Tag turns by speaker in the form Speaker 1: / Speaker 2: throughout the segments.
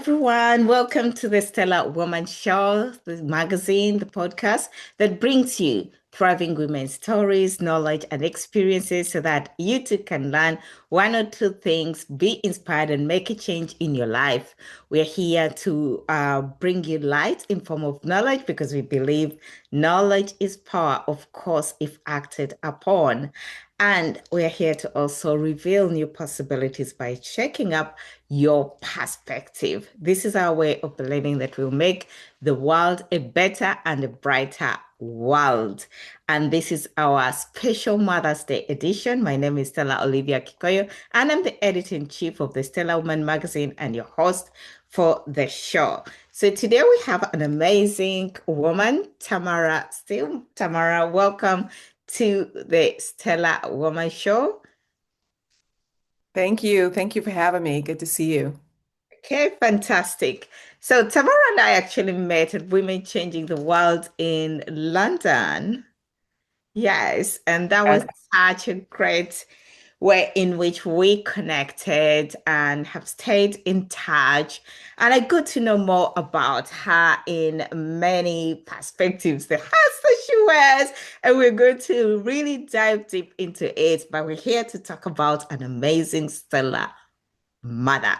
Speaker 1: everyone. Welcome to the Stellar Woman Show, the magazine, the podcast that brings you thriving women's stories, knowledge, and experiences so that you too can learn one or two things, be inspired, and make a change in your life. We're here to bring you light in form of knowledge because we believe knowledge is power, of course, if acted upon. And we're here to also reveal new possibilities by checking up your perspective. This is our way of believing that we'll make the world a better and a brighter world. And this is our special Mother's Day edition. My name is Stella Olivia Kikoyo, and I'm the editor-in-chief of the Stella Woman magazine and your host for the show. So today we have an amazing woman, Tamara Steele. Tamara, welcome to the Stella Woman Show.
Speaker 2: Thank you. Thank you for having me. Good to see you.
Speaker 1: Okay, fantastic. So Tamara and I actually met at Women Changing the World in London. Yes, and that was
Speaker 2: Yes.
Speaker 1: such a great way in which we connected and have stayed in touch. And I got to know more about her in many perspectives, the hats that she wears, and we're going to really dive deep into it. But we're here to talk about an amazing stellar mother.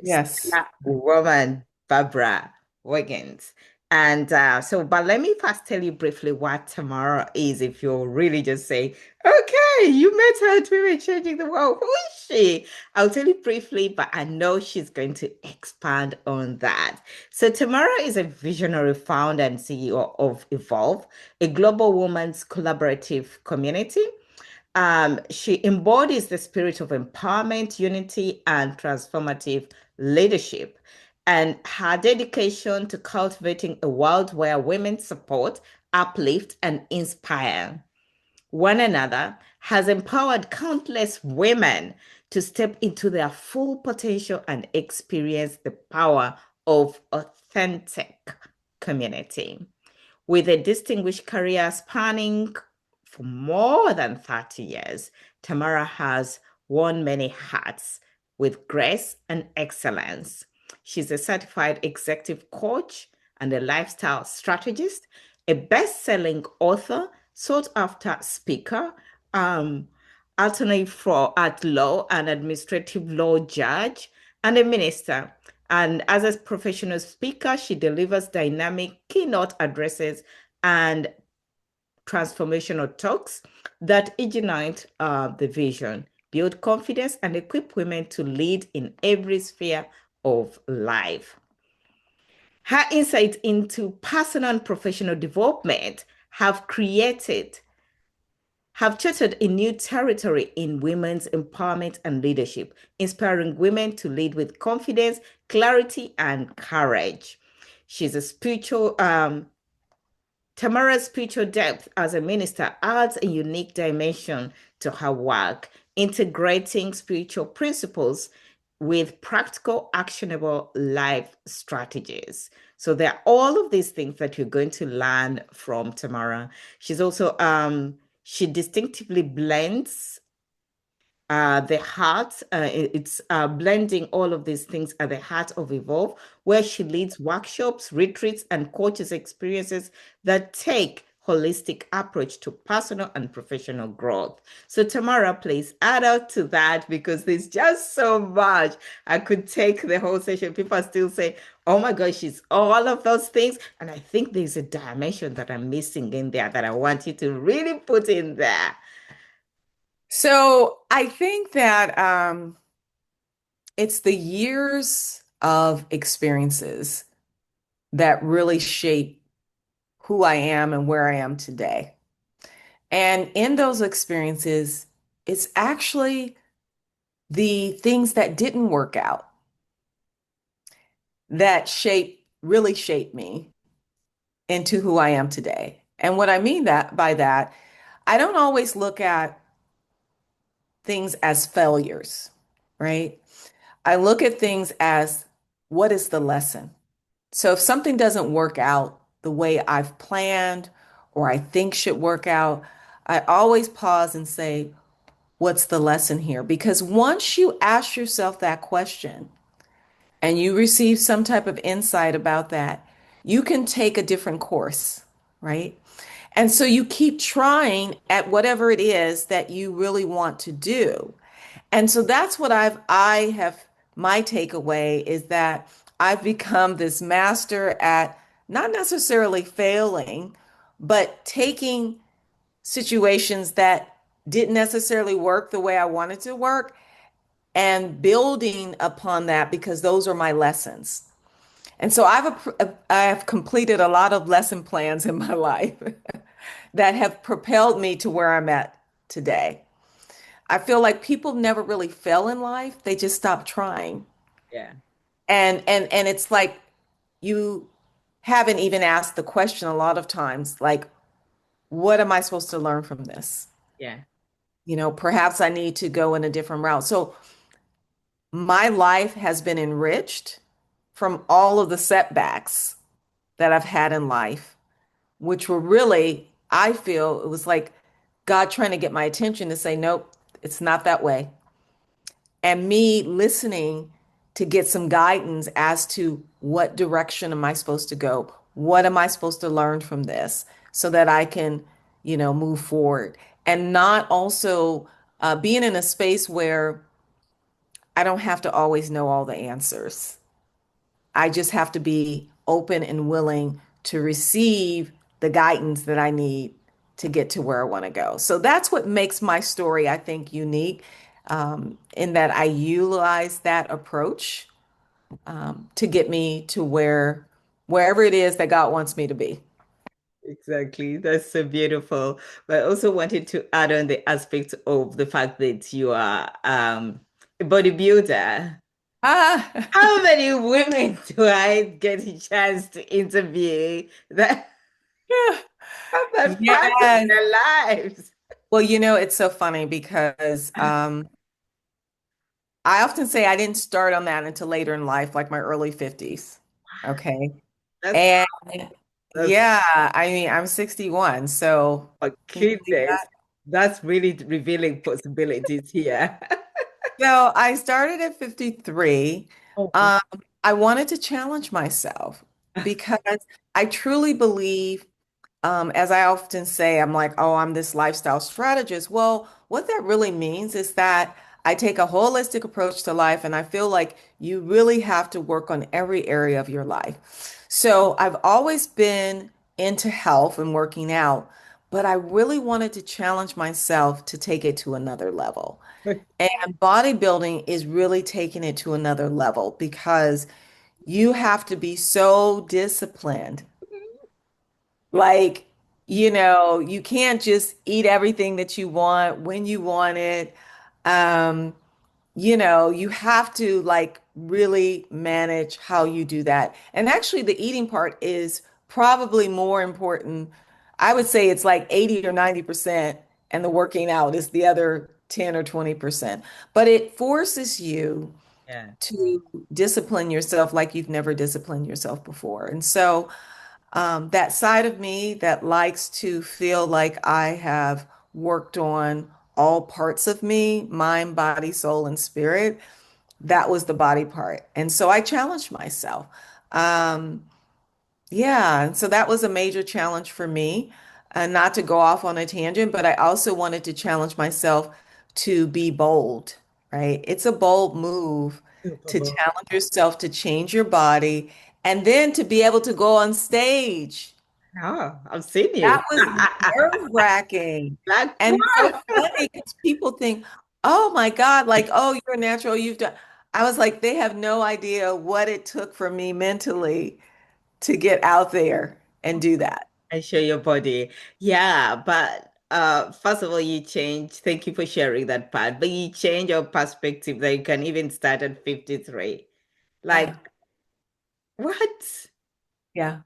Speaker 2: Yes.
Speaker 1: Stellar woman, Barbara Wiggins. And but let me first tell you briefly what Tamara is, if you're really just saying, okay, you met her at Women Changing the World. Who is she? I'll tell you briefly, but I know she's going to expand on that. So Tamara is a visionary founder and CEO of Evolve, a global women's collaborative community. She embodies the spirit of empowerment, unity, and transformative leadership. And her dedication to cultivating a world where women support, uplift, and inspire one another has empowered countless women to step into their full potential and experience the power of authentic community. With a distinguished career spanning for more than 30 years, Tamara has worn many hats with grace and excellence. She's a certified executive coach and a lifestyle strategist, a best-selling author, sought-after speaker, um, attorney for at law and administrative law judge, and a minister. And as a professional speaker, she delivers dynamic keynote addresses and transformational talks that ignite the vision, build confidence, and equip women to lead in every sphere of life. Her insights into personal and professional development have charted a new territory in women's empowerment and leadership, inspiring women to lead with confidence, clarity, and courage. She's a spiritual, Tamara's spiritual depth as a minister adds a unique dimension to her work, integrating spiritual principles with practical, actionable life strategies. So there are all of these things that you're going to learn from Tamara. She's also she distinctively blends the heart. It's blending all of these things at the heart of Evolve, where she leads workshops, retreats, and coaches experiences that take holistic approach to personal and professional growth. So Tamara, please add out to that because there's just so much. I could take the whole session. People still say, oh my gosh, she's all of those things. And I think there's a dimension that I'm missing in there that I want you to really put in there.
Speaker 2: So I think that it's the years of experiences that really shape who I am and where I am today. And in those experiences, it's actually the things that didn't work out that really shaped me into who I am today. And what I mean that by that, I don't always look at things as failures, right? I look at things as what is the lesson? So if something doesn't work out the way I've planned or I think should work out, I always pause and say, what's the lesson here? Because once you ask yourself that question, and you receive some type of insight about that, you can take a different course, right? And so you keep trying at whatever it is that you really want to do. And so that's what I have my takeaway is that I've become this master at not necessarily failing, but taking situations that didn't necessarily work the way I wanted to work and building upon that because those are my lessons. And so I have completed a lot of lesson plans in my life that have propelled me to where I'm at today. I feel like people never really fail in life. They just stop trying.
Speaker 1: Yeah,
Speaker 2: And it's like you haven't even asked the question a lot of times, like, what am I supposed to learn from this?
Speaker 1: yeah,
Speaker 2: Perhaps I need to go in a different route. So my life has been enriched from all of the setbacks that I've had in life, which were really, I feel it was like God trying to get my attention to say, nope, it's not that way. And me listening to get some guidance as to what direction am I supposed to go? What am I supposed to learn from this so that I can, move forward and not also being in a space where I don't have to always know all the answers. I just have to be open and willing to receive the guidance that I need to get to where I want to go. So that's what makes my story, I think, unique, in that I utilize that approach to get me to wherever it is that God wants me to be.
Speaker 1: exactly. That's so beautiful. But I also wanted to add on the aspect of the fact that you are a bodybuilder.
Speaker 2: Ah,
Speaker 1: How many women do I get a chance to interview that have that part of
Speaker 2: yes.
Speaker 1: their lives?
Speaker 2: Well, it's so funny because I often say I didn't start on that until later in life, like my early 50s. Okay.
Speaker 1: That's
Speaker 2: And
Speaker 1: that's
Speaker 2: yeah, I mean, I'm 61, so
Speaker 1: my
Speaker 2: can you believe
Speaker 1: goodness.
Speaker 2: that?
Speaker 1: That's really revealing possibilities here.
Speaker 2: So I started at 53.
Speaker 1: Oh, wow.
Speaker 2: Um, I wanted to challenge myself because I truly believe, as I often say, I'm like, oh, I'm this lifestyle strategist. Well, what that really means is that I take a holistic approach to life, and I feel like you really have to work on every area of your life. So I've always been into health and working out, but I really wanted to challenge myself to take it to another level. And bodybuilding is really taking it to another level because you have to be so disciplined. Like, you can't just eat everything that you want when you want it. Um, you have to like really manage how you do that. And actually, the eating part is probably more important. I would say it's like 80 or 90%, and the working out is the other 10 or 20%. But it forces you
Speaker 1: Yeah.
Speaker 2: to discipline yourself like you've never disciplined yourself before. And so, that side of me that likes to feel like I have worked on all parts of me, mind, body, soul, and spirit, that was the body part. And so I challenged myself. Um, yeah, and so that was a major challenge for me, not to go off on a tangent, but I also wanted to challenge myself to be bold, right? It's a bold move to challenge yourself to change your body and then to be able to go on stage.
Speaker 1: Oh, I've seen you.
Speaker 2: That was nerve-wracking.
Speaker 1: Like,
Speaker 2: And it's so funny because people think, oh my God, like, oh, you're a natural, you've done. I was like, they have no idea what it took for me mentally to get out there and do that.
Speaker 1: and show your body. Yeah, but first of all, you change. Thank you for sharing that part. But you change your perspective that you can even start at 53. Like,
Speaker 2: Yeah.
Speaker 1: what?
Speaker 2: Yeah.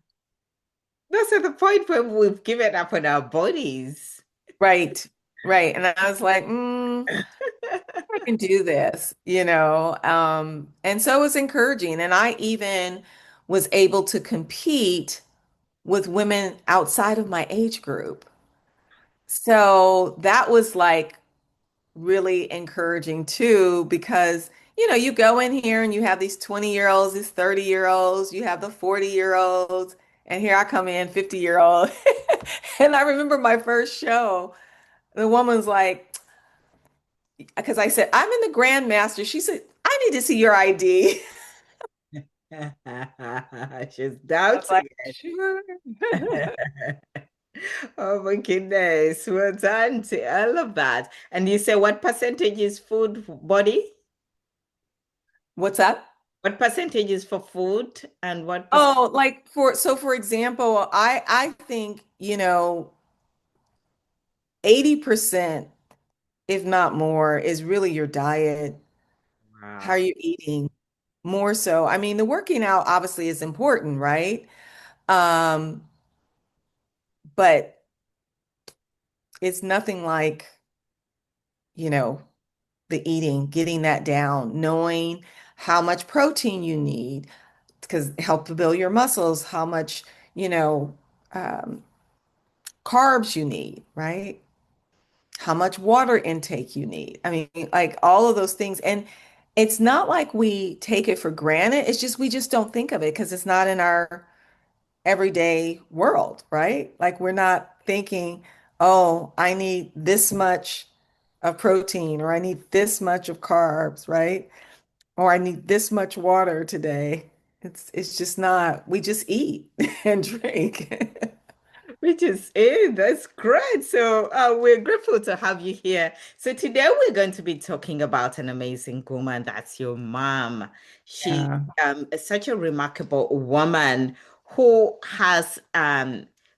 Speaker 1: That's at the point where we've given up on our bodies.
Speaker 2: Right. Right. And I was like, I can do this. And so it was encouraging. And I even was able to compete with women outside of my age group. So that was like really encouraging too, because, you go in here and you have these 20-year-olds, these 30-year-olds, you have the 40-year-olds, and here I come in, 50-year-old. And I remember my first show, the woman's like, because I said, I'm in the Grandmaster. She said, I need to see your ID.
Speaker 1: She's
Speaker 2: I was like,
Speaker 1: doubting
Speaker 2: sure.
Speaker 1: it. Oh my goodness. Well done. I love that. And you say what percentage is food body?
Speaker 2: What's up?
Speaker 1: What percentage is for food and what percent?
Speaker 2: Oh, like for example, I think, 80%, if not more, is really your diet. How are
Speaker 1: Wow.
Speaker 2: you eating? More so. I mean, the working out obviously is important, right? Um, but it's nothing like, you know, the eating, getting that down, knowing how much protein you need, because help to build your muscles, how much, you know, um, carbs you need, right? How much water intake you need. I mean, like all of those things. And it's not like we take it for granted. It's just we just don't think of it because it's not in our everyday world, right? Like we're not thinking, oh, I need this much of protein or I need this much of carbs, right? Or I need this much water today. It's just not, we just eat and drink.
Speaker 1: Which is that's great. So we're grateful to have you here. So today we're going to be talking about an amazing woman. That's your mom. She
Speaker 2: Yeah.
Speaker 1: is such a remarkable woman who has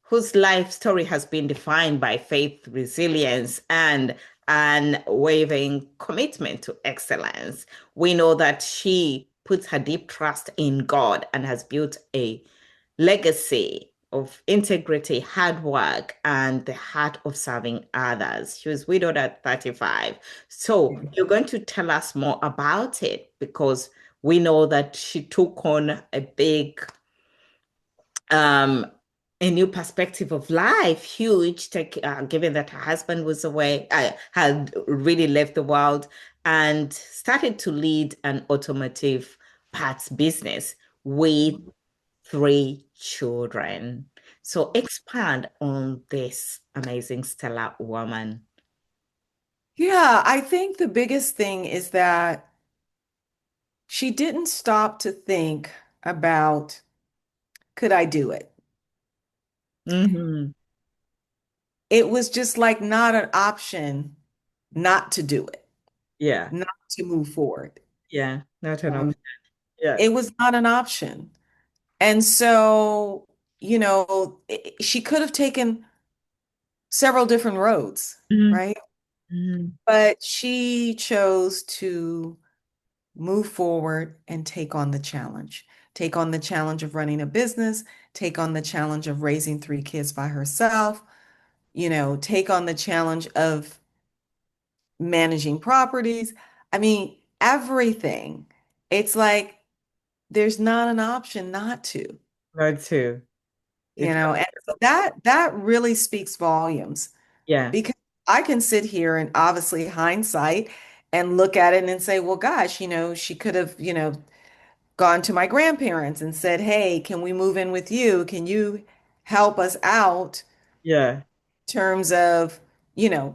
Speaker 1: whose life story has been defined by faith, resilience, and unwavering commitment to excellence. We know that she puts her deep trust in God and has built a legacy of integrity, hard work, and the heart of serving others. She was widowed at 35. So you're going to tell us more about it because we know that she took on a big um a new perspective of life, huge, given that her husband was away, had really left the world, and started to lead an automotive parts business with 3 children. So expand on this amazing stellar woman.
Speaker 2: Yeah, I think the biggest thing is that she didn't stop to think about, could I do it?
Speaker 1: Hmm.
Speaker 2: It was just like not an option not to do it,
Speaker 1: Yeah,
Speaker 2: not to move forward.
Speaker 1: yeah, not an
Speaker 2: Um,
Speaker 1: option. Yeah.
Speaker 2: it was not an option. And so, she could have taken several different roads,
Speaker 1: Mhm,
Speaker 2: right?
Speaker 1: mhm.
Speaker 2: But she chose to move forward and take on the challenge. Take on the challenge of running a business, take on the challenge of raising 3 kids by herself, take on the challenge of managing properties. I mean, everything. It's like there's not an option not to,
Speaker 1: Not too. It's
Speaker 2: and so that really speaks volumes
Speaker 1: yeah,
Speaker 2: because I can sit here and obviously hindsight and look at it and say, well, gosh, she could have, gone to my grandparents and said, hey, can we move in with you? Can you help us out
Speaker 1: yeah,
Speaker 2: in terms of,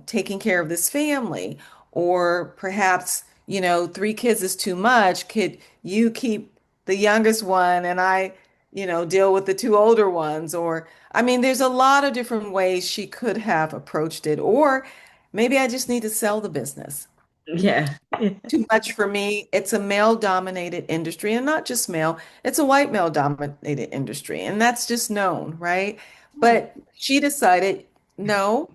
Speaker 2: taking care of this family? Or perhaps, 3 kids is too much. Could you keep the youngest one and I, deal with the 2 older ones? Or, I mean, there's a lot of different ways she could have approached it. Or maybe I just need to sell the business.
Speaker 1: yeah,
Speaker 2: Too much for me. It's a male-dominated industry, and not just male, it's a white male-dominated industry, and that's just known, right? But she decided, no,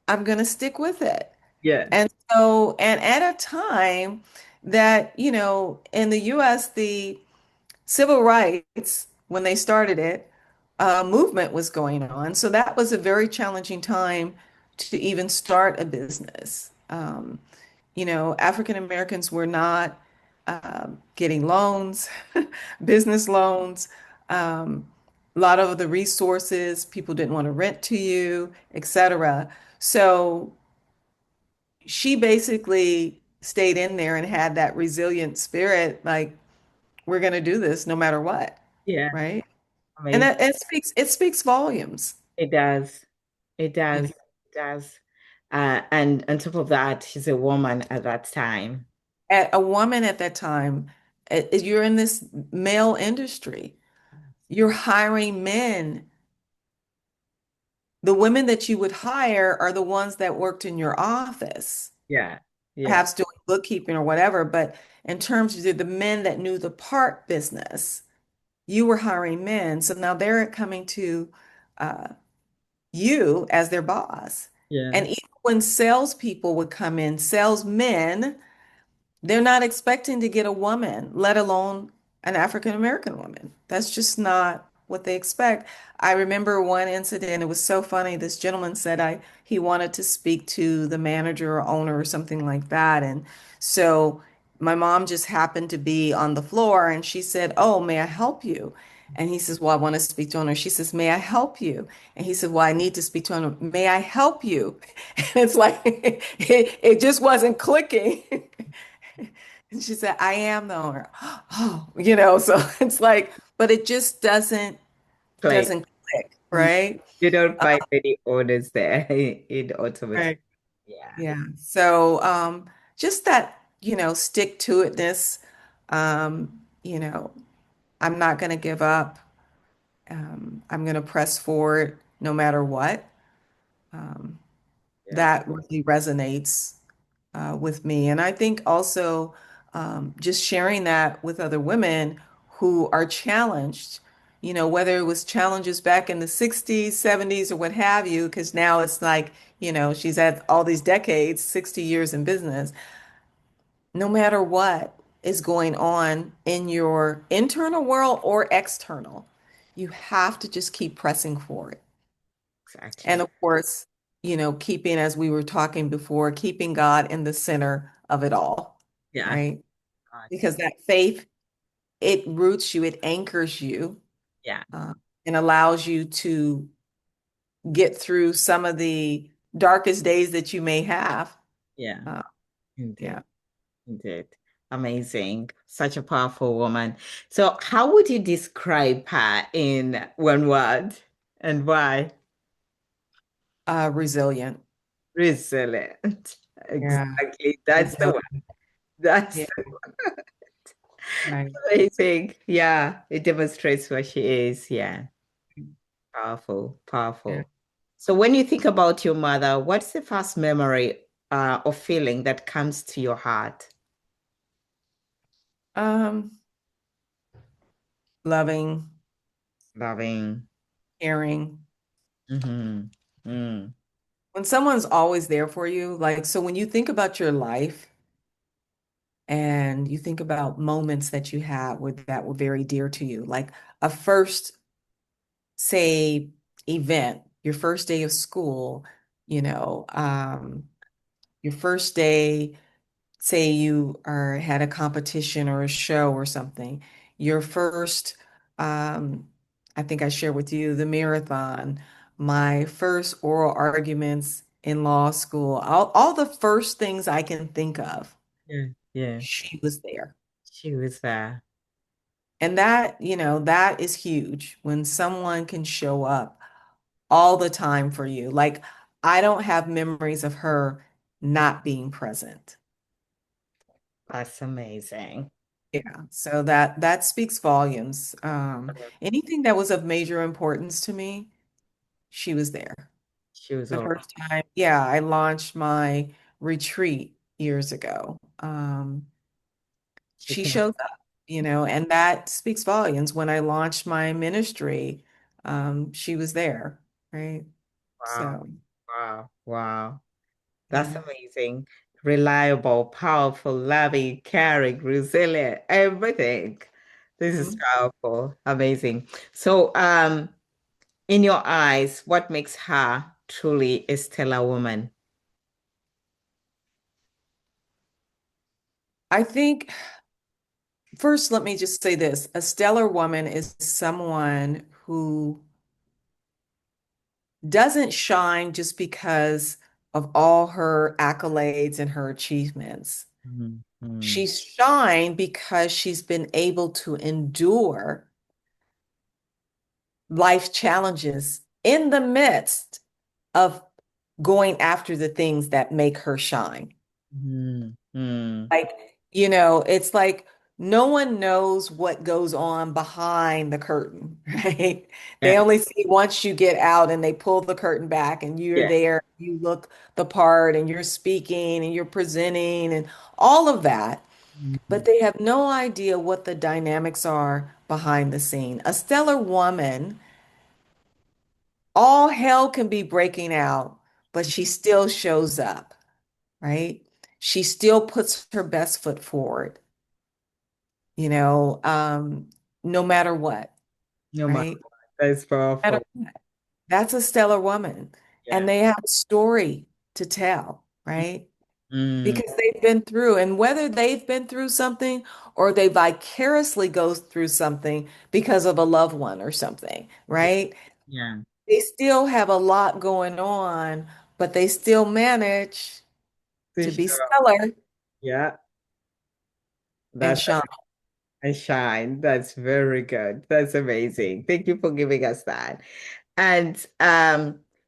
Speaker 2: I'm going to stick with it.
Speaker 1: yeah,
Speaker 2: And so, and at a time that, in the US, the civil rights, when they started it, movement was going on. So that was a very challenging time to even start a business. African Americans were not getting loans, business loans. Um, a lot of the resources, people didn't want to rent to you, etc. So she basically stayed in there and had that resilient spirit, like we're going to do this no matter what,
Speaker 1: Yeah.
Speaker 2: right? And
Speaker 1: Amazing.
Speaker 2: that it speaks volumes.
Speaker 1: It does. It
Speaker 2: You
Speaker 1: does.
Speaker 2: know,
Speaker 1: It does. And on top of that, she's a woman at that time.
Speaker 2: a woman at that time, you're in this male industry. You're hiring men. The women that you would hire are the ones that worked in your office,
Speaker 1: Yeah. Yeah.
Speaker 2: perhaps doing bookkeeping or whatever. But in terms of the men that knew the part business, you were hiring men. So now they're coming to uh, you as their boss.
Speaker 1: Yeah.
Speaker 2: And even when salespeople would come in, salesmen, they're not expecting to get a woman, let alone an African American woman. That's just not what they expect. I remember one incident, it was so funny. This gentleman said he wanted to speak to the manager or owner or something like that. And so my mom just happened to be on the floor and she said, "Oh, may I help you?" And he says, "Well, I want to speak to owner." She says, "May I help you?" And he said, "Well, I need to speak to owner. May I help you?" And it's like it just wasn't clicking. And she said, "I am the owner." Oh, so it's like, but it just doesn't
Speaker 1: Like
Speaker 2: doesn't click,
Speaker 1: you,
Speaker 2: right?
Speaker 1: you don't
Speaker 2: Uh,
Speaker 1: find many orders there in automotive.
Speaker 2: right.
Speaker 1: Yeah.
Speaker 2: Yeah. So just that, stick to itness. Um, you know, I'm not gonna give up. I'm gonna press forward no matter what. Um,
Speaker 1: Yeah.
Speaker 2: that really resonates with me. And I think also just sharing that with other women who are challenged, whether it was challenges back in the 60s, 70s, or what have you, because now it's like, she's had all these decades, 60 years in business. No matter what is going on in your internal world or external, you have to just keep pressing forward. And
Speaker 1: Exactly.
Speaker 2: of course, keeping, as we were talking before, keeping God in the center of it all,
Speaker 1: Yeah.
Speaker 2: right?
Speaker 1: God.
Speaker 2: Because that faith, it roots you, it anchors you,
Speaker 1: Yeah.
Speaker 2: uh, and allows you to get through some of the darkest days that you may have.
Speaker 1: Yeah.
Speaker 2: Uh,
Speaker 1: Indeed.
Speaker 2: yeah.
Speaker 1: Indeed. Amazing. Such a powerful woman. So, how would you describe her in one word and why?
Speaker 2: Resilient.
Speaker 1: Resilient.
Speaker 2: Yeah.
Speaker 1: Exactly. That's the one.
Speaker 2: Resilient.
Speaker 1: That's
Speaker 2: Yeah. Right.
Speaker 1: amazing. Yeah. It demonstrates what she is. Yeah. Powerful.
Speaker 2: Yeah.
Speaker 1: Powerful. So, when you think about your mother, what's the first memory or feeling that comes to your heart?
Speaker 2: Um, Loving,
Speaker 1: Loving.
Speaker 2: caring.
Speaker 1: Mm-hmm. Mm.
Speaker 2: When someone's always there for you, like, so when you think about your life, and you think about moments that you had that were very dear to you, like a first, say, event, your first day of school, your first day, say you had a competition or a show or something, your first, um, I think I shared with you the marathon, my first oral arguments in law school, all the first things I can think of,
Speaker 1: Yeah. Yeah.
Speaker 2: she was there.
Speaker 1: She was there.
Speaker 2: And that is huge when someone can show up all the time for you. Like, I don't have memories of her not being present.
Speaker 1: That's amazing.
Speaker 2: Yeah, so that speaks volumes. Anything that was of major importance to me, she was there.
Speaker 1: She was
Speaker 2: The
Speaker 1: all
Speaker 2: first time, yeah, I launched my retreat years ago.
Speaker 1: she
Speaker 2: She
Speaker 1: came.
Speaker 2: shows up, and that speaks volumes. When I launched my ministry, she was there, right?
Speaker 1: Wow.
Speaker 2: So,
Speaker 1: Wow. Wow. That's
Speaker 2: yeah.
Speaker 1: amazing. Reliable, powerful, loving, caring, resilient, everything. This is
Speaker 2: Mhm.
Speaker 1: powerful. Amazing. So, in your eyes, what makes her truly a stellar woman?
Speaker 2: I think first, let me just say this. A stellar woman is someone who doesn't shine just because of all her accolades and her achievements.
Speaker 1: Mm, mm,
Speaker 2: She's shined because she's been able to endure life challenges in the midst of going after the things that make her shine.
Speaker 1: mm, mm.
Speaker 2: Like, it's like no one knows what goes on behind the curtain, right? They
Speaker 1: Yeah,
Speaker 2: only see once you get out and they pull the curtain back and you're
Speaker 1: yeah.
Speaker 2: there, you look the part and you're speaking and you're presenting and all of that.
Speaker 1: Mm,
Speaker 2: But they have no idea what the dynamics are behind the scene. A stellar woman, all hell can be breaking out, but she still shows up, right? She still puts her best foot forward, you know, um, no matter what,
Speaker 1: no matter
Speaker 2: right?
Speaker 1: what. That's
Speaker 2: No matter
Speaker 1: powerful.
Speaker 2: what. That's a stellar woman.
Speaker 1: Yeah.
Speaker 2: And they have a story to tell, right?
Speaker 1: Mm,
Speaker 2: Because they've been through, and whether they've been through something or they vicariously go through something because of a loved one or something,
Speaker 1: yeah.
Speaker 2: right?
Speaker 1: Yeah.
Speaker 2: They still have a lot going on, but they still manage
Speaker 1: To
Speaker 2: to be
Speaker 1: show.
Speaker 2: stellar
Speaker 1: Yeah.
Speaker 2: and
Speaker 1: That's
Speaker 2: shine.
Speaker 1: a shine. That's very good. That's amazing. Thank you for giving us that. And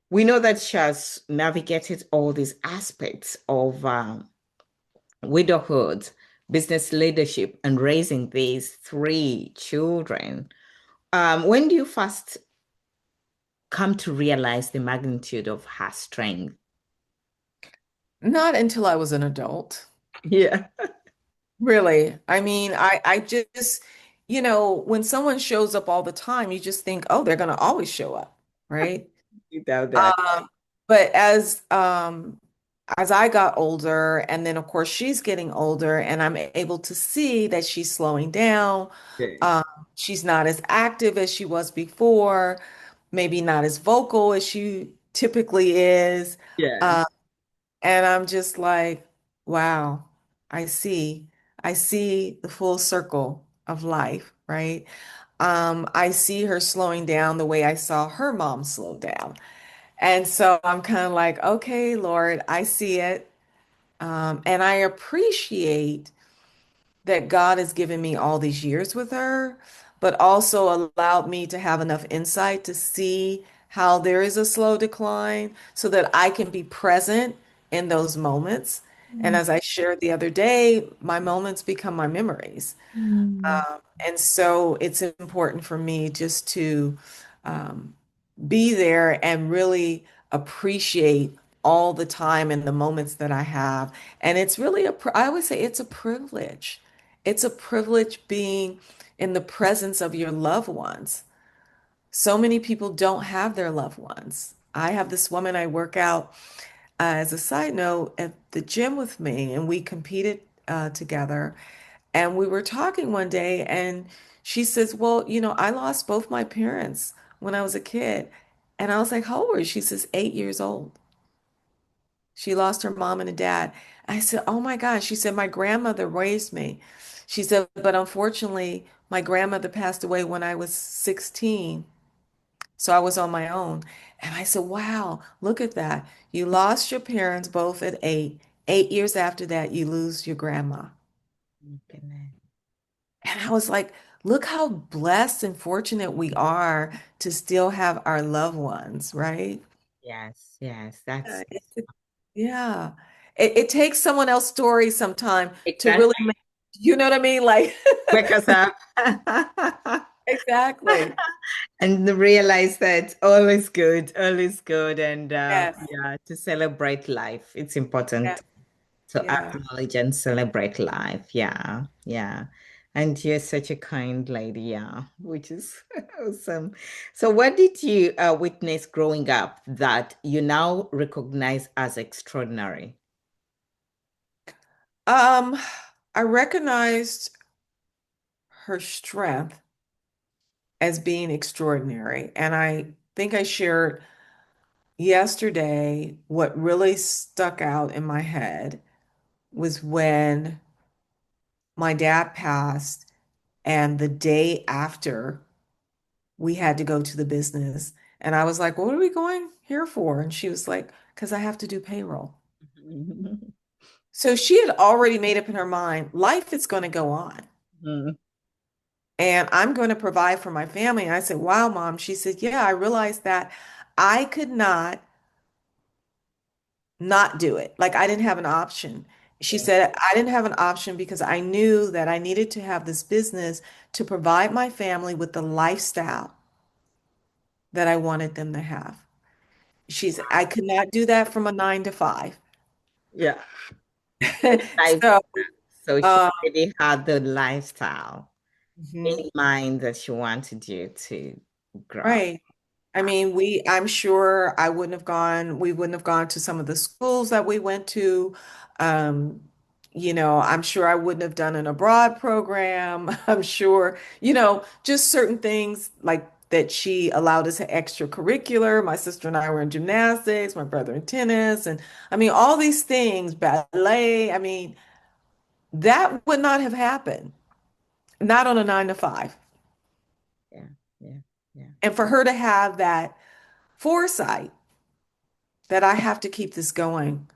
Speaker 1: we know that she has navigated all these aspects of widowhood, business leadership, and raising these three children. When do you first come to realize the magnitude of her strength?
Speaker 2: Not until I was an adult.
Speaker 1: Yeah,
Speaker 2: Really. I mean, I just, when someone shows up all the time, you just think, oh, they're going to always show up, right?
Speaker 1: without that.
Speaker 2: Um, but as I got older, and then of course she's getting older, and I'm able to see that she's slowing down.
Speaker 1: Okay.
Speaker 2: Um, she's not as active as she was before, maybe not as vocal as she typically is.
Speaker 1: Yeah.
Speaker 2: Uh, and I'm just like, wow, I see. I see the full circle of life, right? I see her slowing down the way I saw her mom slow down. And so I'm kind of like, okay, Lord, I see it. And I appreciate that God has given me all these years with her, but also allowed me to have enough insight to see how there is a slow decline so that I can be present in those moments. And as I shared the other day, my moments become my memories.
Speaker 1: Mm.
Speaker 2: And so it's important for me just to um, be there and really appreciate all the time and the moments that I have. And it's really I always say it's a privilege. It's a privilege being in the presence of your loved ones. So many people don't have their loved ones. I have this woman I work out as a side note at the gym with me, and we competed together. And we were talking one day, and she says, well, I lost both my parents when I was a kid. And I was like, how old are you? She says, 8 years old. She lost her mom and a dad. I said, oh my gosh. She said, my grandmother raised me. She said, but unfortunately, my grandmother passed away when I was 16. So I was on my own. And I said, wow, look at that. You lost your parents both at 8. 8 years after that, you lose your grandma.
Speaker 1: Goodness.
Speaker 2: And I was like, look how blessed and fortunate we are to still have our loved ones, right?
Speaker 1: Yes, yes, that's
Speaker 2: Yeah. It takes someone else's story sometime to really
Speaker 1: exactly.
Speaker 2: make, you know what I mean? Like,
Speaker 1: Wake us up.
Speaker 2: exactly.
Speaker 1: And realize that all is good, and
Speaker 2: Yes.
Speaker 1: yeah, to celebrate life. It's important
Speaker 2: Yes.
Speaker 1: to
Speaker 2: Yeah.
Speaker 1: acknowledge and celebrate life. Yeah, yeah. And you're such a kind lady, yeah, which is awesome. So, what did you witness growing up that you now recognize as extraordinary?
Speaker 2: Um, I recognized her strength as being extraordinary. And I think I shared yesterday what really stuck out in my head was when my dad passed, and the day after, we had to go to the business. And I was like, what are we going here for? And she was like, because I have to do payroll. So she had already made up in her mind, life is going to go on.
Speaker 1: Mm.
Speaker 2: And I'm going to provide for my family. And I said, wow, mom. She said, yeah, I realized that I could not do it. Like I didn't have an option. She
Speaker 1: Yeah.
Speaker 2: said, I didn't have an option because I knew that I needed to have this business to provide my family with the lifestyle that I wanted them to have. I could not do that from a 9 to 5.
Speaker 1: Yeah. Like,
Speaker 2: So,
Speaker 1: so she
Speaker 2: uh,
Speaker 1: already had the lifestyle
Speaker 2: mhm,
Speaker 1: in mind that she wanted you to grow.
Speaker 2: right. I mean, I'm sure we wouldn't have gone to some of the schools that we went to. Um, I'm sure I wouldn't have done an abroad program. I'm sure, just certain things like that she allowed us extracurricular. My sister and I were in gymnastics, my brother in tennis, and I mean, all these things, ballet. I mean, that would not have happened, not on a 9 to 5.
Speaker 1: Yeah. Yeah. Yeah.
Speaker 2: And for her to have that foresight that I have to keep this going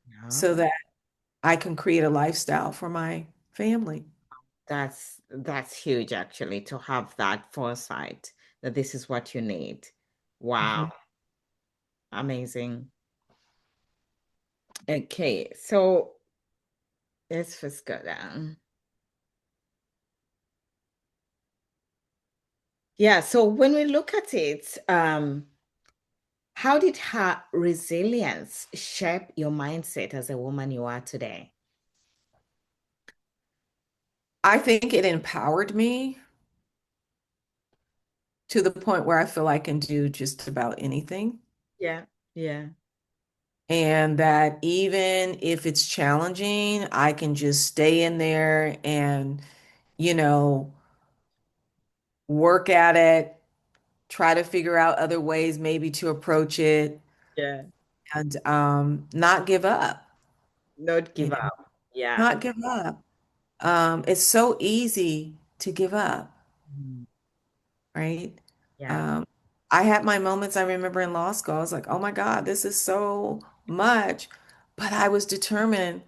Speaker 1: Yeah.
Speaker 2: so that I can create a lifestyle for my family.
Speaker 1: That's huge actually to have that foresight that this is what you need. Wow.
Speaker 2: Mhm.
Speaker 1: Amazing. Okay, so let's first go down. Yeah, so when we look at it, how did her resilience shape your mindset as a woman you are today?
Speaker 2: I think it empowered me to the point where I feel I can do just about anything.
Speaker 1: Yeah, yeah,
Speaker 2: And that even if it's challenging, I can just stay in there and, you know, work at it, try to figure out other ways maybe to approach it
Speaker 1: yeah.
Speaker 2: and not give up,
Speaker 1: Not
Speaker 2: you
Speaker 1: give
Speaker 2: know,
Speaker 1: up. Yeah.
Speaker 2: not give up. It's so easy to give up,
Speaker 1: Mhm.
Speaker 2: right?
Speaker 1: Yeah,
Speaker 2: Um, I had my moments I remember in law school. I was like, oh my God, this is so much. But I was determined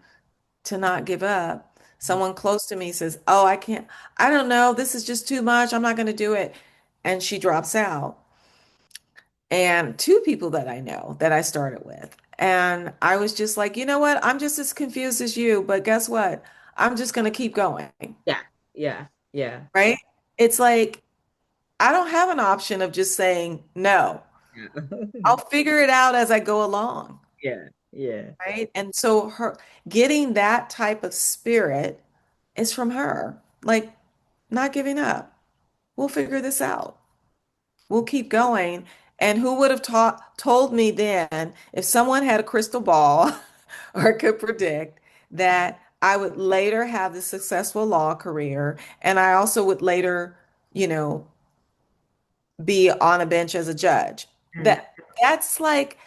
Speaker 2: to not give up. Someone close to me says, oh, I can't, I don't know, this is just too much. I'm not going to do it. And she drops out. And two people that I know that I started with. And I was just like, you know what? I'm just as confused as you, but guess what? I'm just going to keep going,
Speaker 1: yeah, yeah, yeah,
Speaker 2: right? It's like, I don't have an option of just saying no.
Speaker 1: yeah.
Speaker 2: I'll figure it out as I go along,
Speaker 1: Yeah, yeah,
Speaker 2: right? And so her getting that type of spirit is from her, like not giving up. We'll figure this out. We'll keep going. And who would have told me then if someone had a crystal ball or could predict that I would later have the successful law career and I also would later, you know, be on a bench as a judge.
Speaker 1: mm,
Speaker 2: That's like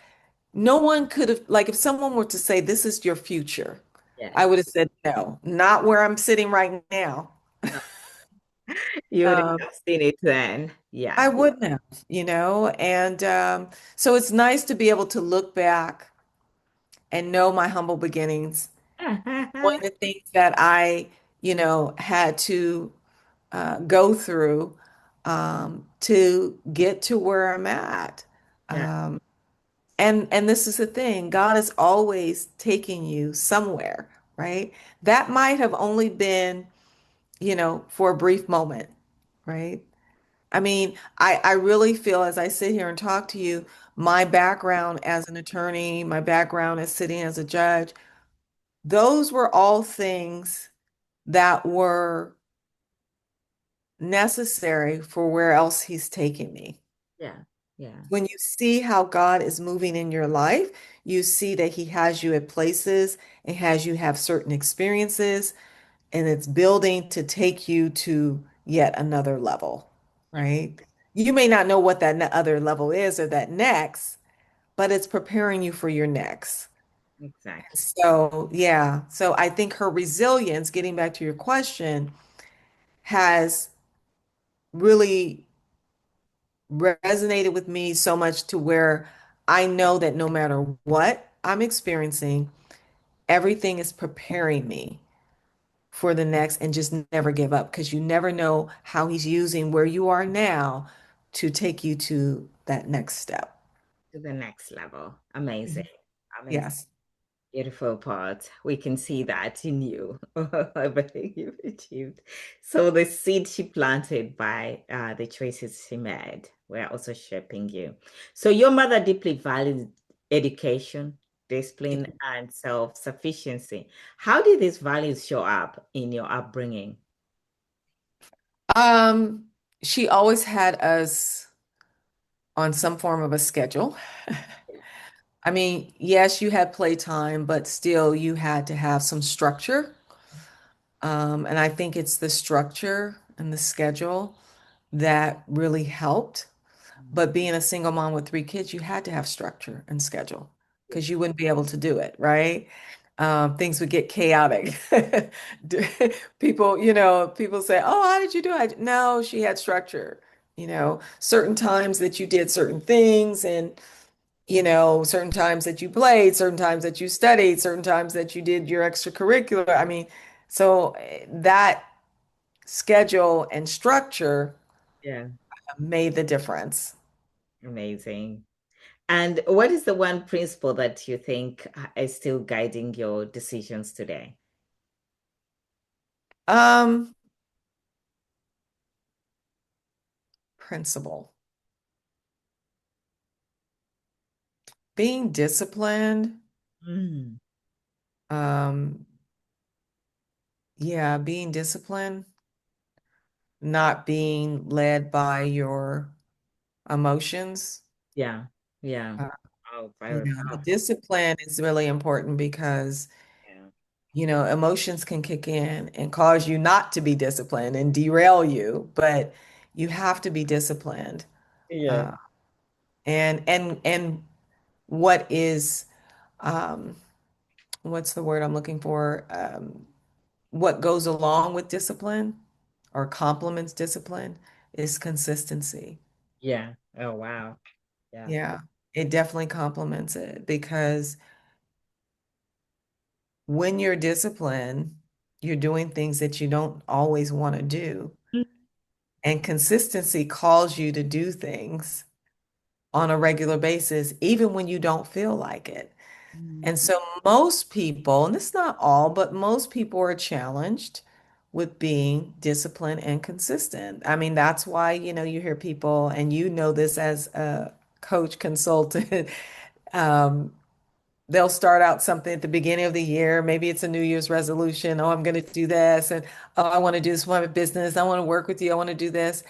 Speaker 2: no one could have like if someone were to say this is your future,
Speaker 1: yeah.
Speaker 2: I would have said no, not where I'm sitting right now.
Speaker 1: No, you would
Speaker 2: Um,
Speaker 1: have seen it then.
Speaker 2: I
Speaker 1: Yeah.
Speaker 2: wouldn't have, and so it's nice to be able to look back and know my humble beginnings. One of the things that I, had to go through to get to where I'm at.
Speaker 1: Yeah,
Speaker 2: Um, and this is the thing, God is always taking you somewhere, right? That might have only been, for a brief moment, right? I mean, I really feel as I sit here and talk to you, my background as an attorney, my background as sitting as a judge, those were all things that were necessary for where else he's taking me.
Speaker 1: yeah, yeah,
Speaker 2: When you see how God is moving in your life, you see that he has you at places and has you have certain experiences, and it's building to take you to yet another level,
Speaker 1: yeah,
Speaker 2: right? You may not know what that other level is or that next, but it's preparing you for your next.
Speaker 1: exactly.
Speaker 2: So, yeah. So I think her resilience, getting back to your question, has really resonated with me so much to where I know that no matter what I'm experiencing, everything is preparing me for the next and just never give up because you never know how he's using where you are now to take you to that next step.
Speaker 1: To the next level. Amazing.
Speaker 2: Mhm.
Speaker 1: Amazing.
Speaker 2: Yes.
Speaker 1: Beautiful part. We can see that in you, everything you've achieved. So the seed she planted by the choices she made were also shaping you. So your mother deeply valued education, discipline, and self-sufficiency. How did these values show up in your upbringing?
Speaker 2: Um, she always had us on some form of a schedule. I mean, yes, you had playtime, but still you had to have some structure. And I think it's the structure and the schedule that really helped. But being a single mom with three kids, you had to have structure and schedule because you wouldn't be able to do it, right? Things would get chaotic. People, people say, "Oh, how did you do it?" No, she had structure. Certain times that you did certain things, and certain times that you played, certain times that you studied, certain times that you did your extracurricular. I mean, so that schedule and structure
Speaker 1: Yeah,
Speaker 2: made the difference.
Speaker 1: amazing. And what is the one principle that you think is still guiding your decisions today?
Speaker 2: Um, Principle. Being disciplined,
Speaker 1: Mm,
Speaker 2: um, yeah, being disciplined, not being led by your emotions.
Speaker 1: yeah, yeah.
Speaker 2: Uh,
Speaker 1: Oh, very
Speaker 2: the
Speaker 1: powerful.
Speaker 2: discipline is really important because,
Speaker 1: Yeah.
Speaker 2: emotions can kick in and cause you not to be disciplined and derail you, but you have to be disciplined.
Speaker 1: Yeah.
Speaker 2: Uh, and what is um, what's the word I'm looking for? What goes along with discipline or complements discipline is consistency.
Speaker 1: Yeah. Oh, wow. Yeah.
Speaker 2: Yeah, it definitely complements it because when you're disciplined, you're doing things that you don't always want to do. And consistency calls you to do things on a regular basis, even when you don't feel like it.
Speaker 1: Mm.
Speaker 2: And so most people, and it's not all, but most people are challenged with being disciplined and consistent. I mean, that's why, you hear people, and you know this as a coach consultant, um, they'll start out something at the beginning of the year. Maybe it's a New Year's resolution. Oh, I'm going to do this. And oh, I want to do this for my business. I want to work with you. I want to do this.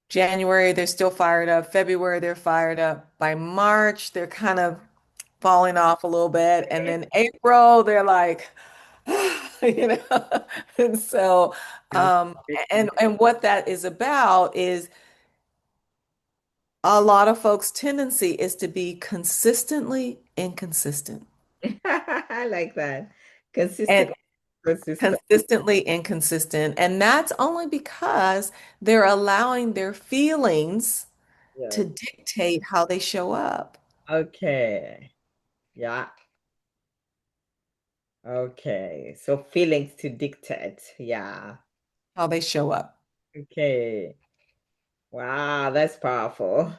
Speaker 2: January, they're still fired up. February, they're fired up. By March, they're kind of falling off a little bit. And then April, they're like, you know. And so,
Speaker 1: Yeah.
Speaker 2: and what that is about is a lot of folks' tendency is to be consistently inconsistent.
Speaker 1: I like that.
Speaker 2: And
Speaker 1: Consistent, consistent.
Speaker 2: consistently inconsistent. And that's only because they're allowing their feelings
Speaker 1: Yeah.
Speaker 2: to dictate how they show up,
Speaker 1: Okay. Yeah. Okay. So feelings to dictate. Yeah.
Speaker 2: how they show up.
Speaker 1: Okay. Wow, that's powerful.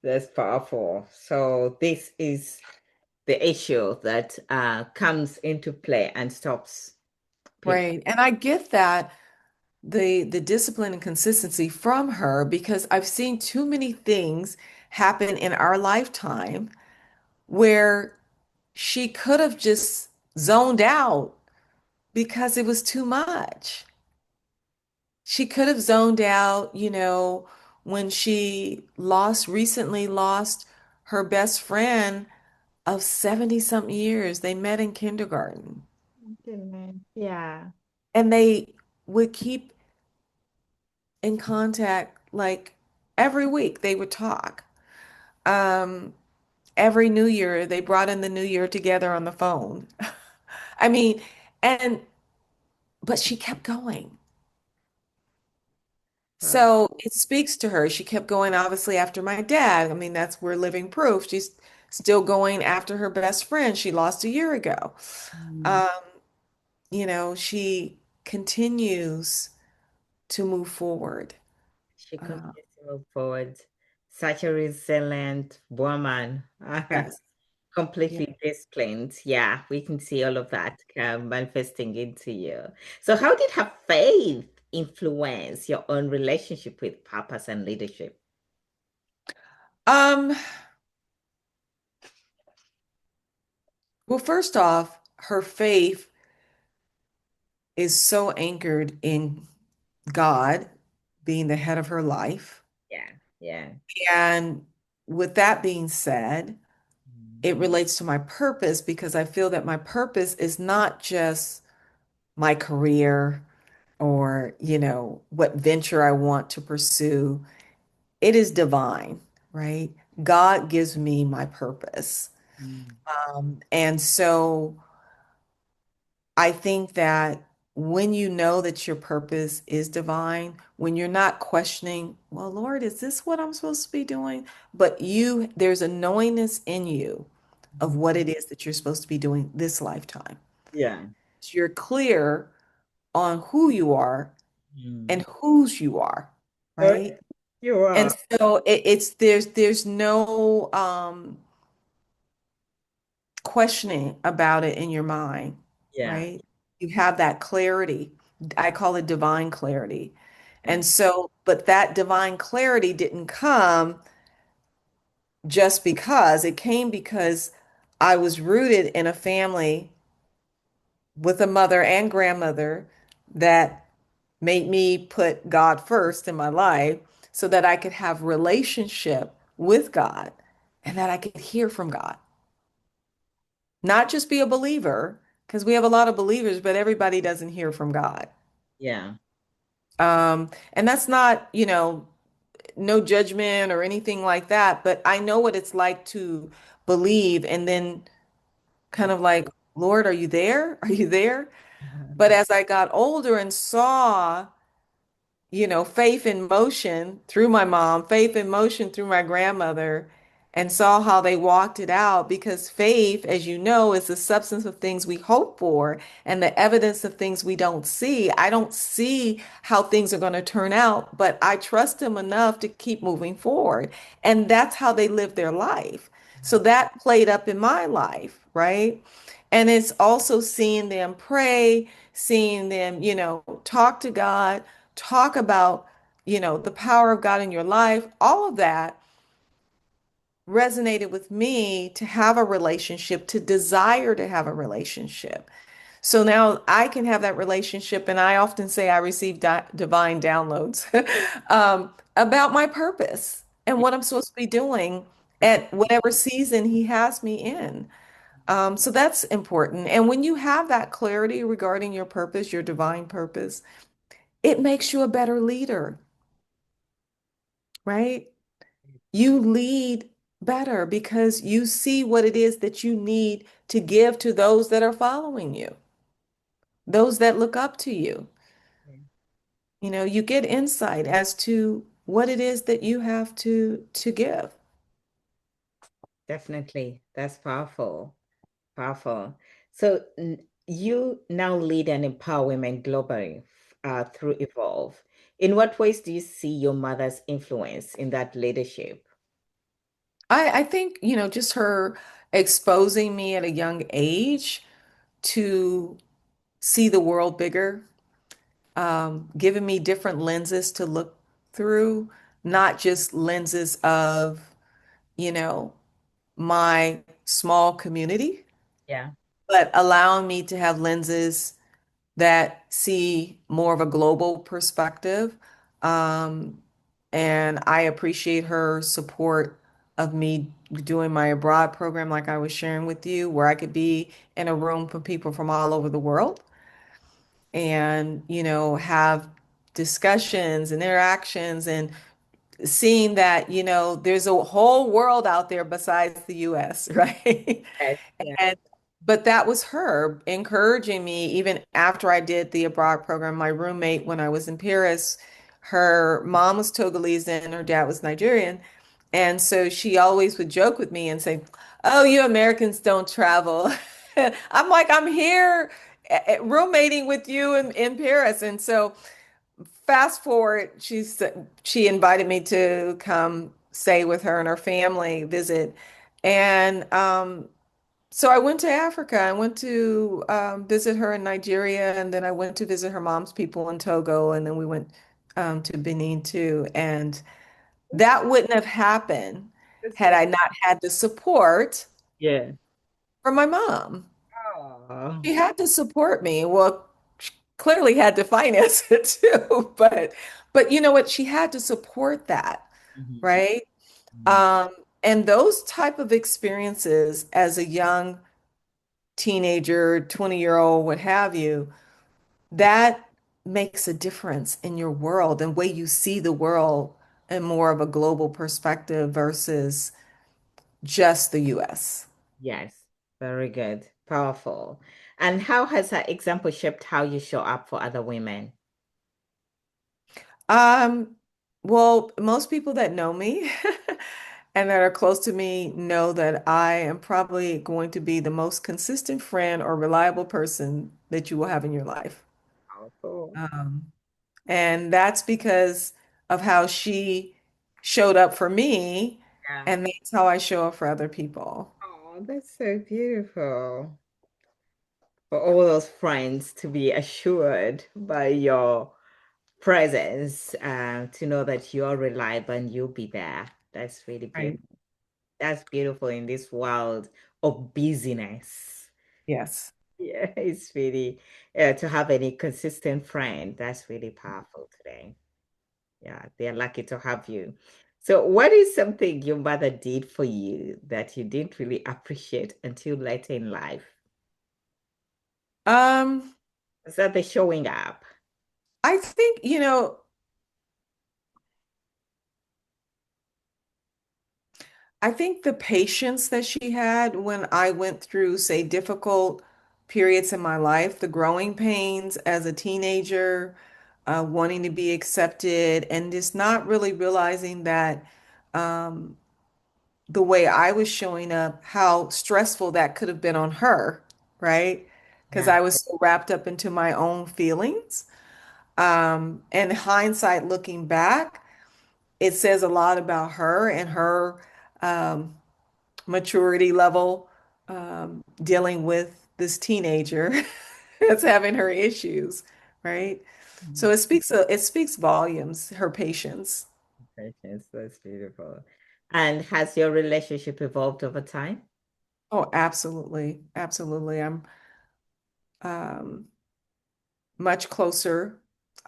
Speaker 1: That's powerful. So this is the issue that comes into play and stops people.
Speaker 2: Right. And I get that the discipline and consistency from her because I've seen too many things happen in our lifetime where she could have just zoned out because it was too much. She could have zoned out, when she recently lost her best friend of 70 something years. They met in kindergarten
Speaker 1: Goodness. Yeah.
Speaker 2: and they would keep in contact like every week they would talk. Um, every New Year, they brought in the New Year together on the phone. I mean, and but she kept going.
Speaker 1: Wow.
Speaker 2: So it speaks to her. She kept going, obviously, after my dad. I mean, that's we're living proof. She's still going after her best friend she lost a year ago.
Speaker 1: Mm.
Speaker 2: Um, she continues to move forward.
Speaker 1: She
Speaker 2: Uh,
Speaker 1: continues to move forward. Such a resilient woman.
Speaker 2: yes. Yeah.
Speaker 1: Completely disciplined. Yeah, we can see all of that manifesting into you. So, how did her faith influence your own relationship with purpose and leadership?
Speaker 2: Um, well, first off, her faith is so anchored in God being the head of her life.
Speaker 1: Yeah, yeah.
Speaker 2: And with that being said,
Speaker 1: Mm.
Speaker 2: it relates to my purpose because I feel that my purpose is not just my career or, what venture I want to pursue. It is divine, right? God gives me my purpose.
Speaker 1: Mm.
Speaker 2: And so I think that when you know that your purpose is divine, when you're not questioning, well, Lord, is this what I'm supposed to be doing? But there's a knowingness in you of what it is that you're supposed to be doing this lifetime.
Speaker 1: Yeah.
Speaker 2: So you're clear on who you are and
Speaker 1: Mm.
Speaker 2: whose you are,
Speaker 1: Oh,
Speaker 2: right?
Speaker 1: you
Speaker 2: And
Speaker 1: are.
Speaker 2: so there's no questioning about it in your mind,
Speaker 1: Yeah.
Speaker 2: right? You have that clarity. I call it divine clarity.
Speaker 1: Yeah.
Speaker 2: And so, but that divine clarity didn't come just because, it came because I was rooted in a family with a mother and grandmother that made me put God first in my life so that I could have relationship with God and that I could hear from God. Not just be a believer, because we have a lot of believers, but everybody doesn't hear from God.
Speaker 1: Yeah.
Speaker 2: And that's not, no judgment or anything like that, but I know what it's like to believe and then kind of like, Lord, are you there? Are you there? But as I got older and saw faith in motion through my mom, faith in motion through my grandmother, and saw how they walked it out because faith, as you know, is the substance of things we hope for and the evidence of things we don't see. I don't see how things are going to turn out, but I trust them enough to keep moving forward. And that's how they live their life. So that played up in my life, right? And it's also seeing them pray, seeing them, talk to God, talk about, the power of God in your life. All of that resonated with me to have a relationship, to desire to have a relationship. So now I can have that relationship, and I often say I receive divine downloads about my purpose and what I'm supposed to be doing at whatever season He has me in. So that's important. And when you have that clarity regarding your purpose, your divine purpose, it makes you a better leader, right? You lead better because you see what it is that you need to give to those that are following you, those that look up to you. You get insight as to what it is that you have to give.
Speaker 1: Definitely. That's powerful. Powerful. So you now lead and empower women globally through Evolve. In what ways do you see your mother's influence in that leadership?
Speaker 2: I think, just her exposing me at a young age to see the world bigger, giving me different lenses to look through, not just lenses of, you know, my small community,
Speaker 1: Yeah.
Speaker 2: but allowing me to have lenses that see more of a global perspective. Um, and I appreciate her support of me doing my abroad program, like I was sharing with you, where I could be in a room for people from all over the world and, have discussions and interactions and seeing that, there's a whole world out there besides the US, right?
Speaker 1: Yes. Yeah.
Speaker 2: And but that was her encouraging me even after I did the abroad program. My roommate when I was in Paris, her mom was Togolese and her dad was Nigerian. And so she always would joke with me and say, Oh, you Americans don't travel. I'm like, I'm here roommating with you in Paris. And so fast forward, she invited me to come stay with her and her family, visit. And so I went to Africa. I went to visit her in Nigeria, and then I went to visit her mom's people in Togo, and then we went to Benin too. And that wouldn't have happened
Speaker 1: That's
Speaker 2: had
Speaker 1: so,
Speaker 2: I not had the support
Speaker 1: yeah.
Speaker 2: from my mom.
Speaker 1: Oh.
Speaker 2: She had to support me. Well, she clearly had to finance it too, but you know what? She had to support that,
Speaker 1: Mhm.
Speaker 2: right?
Speaker 1: Mhm.
Speaker 2: Um, and those type of experiences as a young teenager, 20-year-old, what have you, that makes a difference in your world and way you see the world in more of a global perspective versus just the US.
Speaker 1: Yes, very good. Powerful. And how has that example shaped how you show up for other women?
Speaker 2: Um, well, most people that know me and that are close to me know that I am probably going to be the most consistent friend or reliable person that you will have in your life.
Speaker 1: Powerful.
Speaker 2: Um, and that's because of how she showed up for me,
Speaker 1: Yeah.
Speaker 2: and that's how I show up for other people.
Speaker 1: Oh, that's so beautiful. For all those friends to be assured by your presence, to know that you're reliable and you'll be there. That's really
Speaker 2: Right.
Speaker 1: beautiful. That's beautiful in this world of busyness.
Speaker 2: Yes.
Speaker 1: Yeah, it's really to have any consistent friend. That's really powerful today. Yeah, they're lucky to have you. So, what is something your mother did for you that you didn't really appreciate until later in life?
Speaker 2: Um,
Speaker 1: Is that the showing up?
Speaker 2: I think, you know, I think the patience that she had when I went through, say, difficult periods in my life, the growing pains as a teenager, wanting to be accepted, and just not really realizing that um, the way I was showing up, how stressful that could have been on her, right? Because
Speaker 1: Yeah.
Speaker 2: I was so wrapped up into my own feelings. And hindsight, looking back, it says a lot about her and her. Um, Maturity level dealing with this teenager that's having her issues, right? So
Speaker 1: Mhm.
Speaker 2: it speaks volumes, her patience.
Speaker 1: Patience, that's beautiful. And has your relationship evolved over time?
Speaker 2: Oh, absolutely. Absolutely. I'm um, much closer,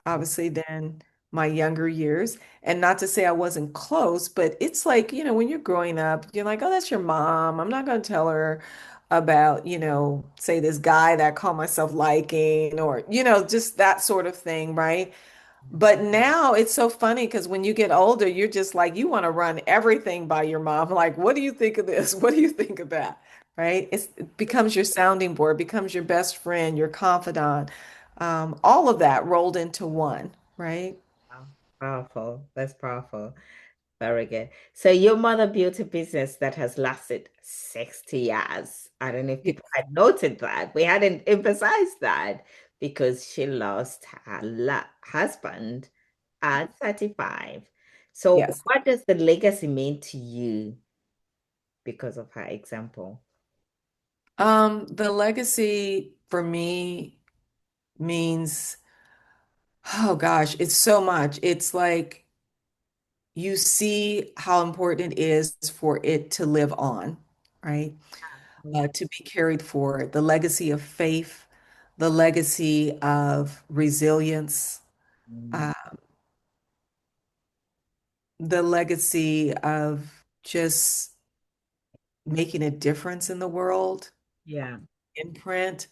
Speaker 2: obviously, than my younger years. And not to say I wasn't close, but it's like, you know, when you're growing up, you're like, oh, that's your mom. I'm not going to tell her about, you know, say this guy that I call myself liking or, you know, just that sort of thing, right? But now it's so funny because when you get older, you're just like, you want to run everything by your mom. Like, what do you think of this? What do you think of that? Right? It becomes your sounding board, becomes your best friend, your confidant, all of that rolled into one, right?
Speaker 1: Wow. Powerful. That's powerful. Very good. So your mother built a business that has lasted 60 years. I don't know if
Speaker 2: Yes.
Speaker 1: people had noted that. We hadn't emphasized that because she lost her husband at 35. So
Speaker 2: Yes.
Speaker 1: what does the legacy mean to you because of her example?
Speaker 2: The legacy for me means, oh gosh, it's so much. It's like you see how important it is for it to live on, right?
Speaker 1: Yeah.
Speaker 2: To be carried forward, the legacy of faith, the legacy of resilience,
Speaker 1: Mm.
Speaker 2: uh, the legacy of just making a difference in the world,
Speaker 1: Yeah.
Speaker 2: imprint,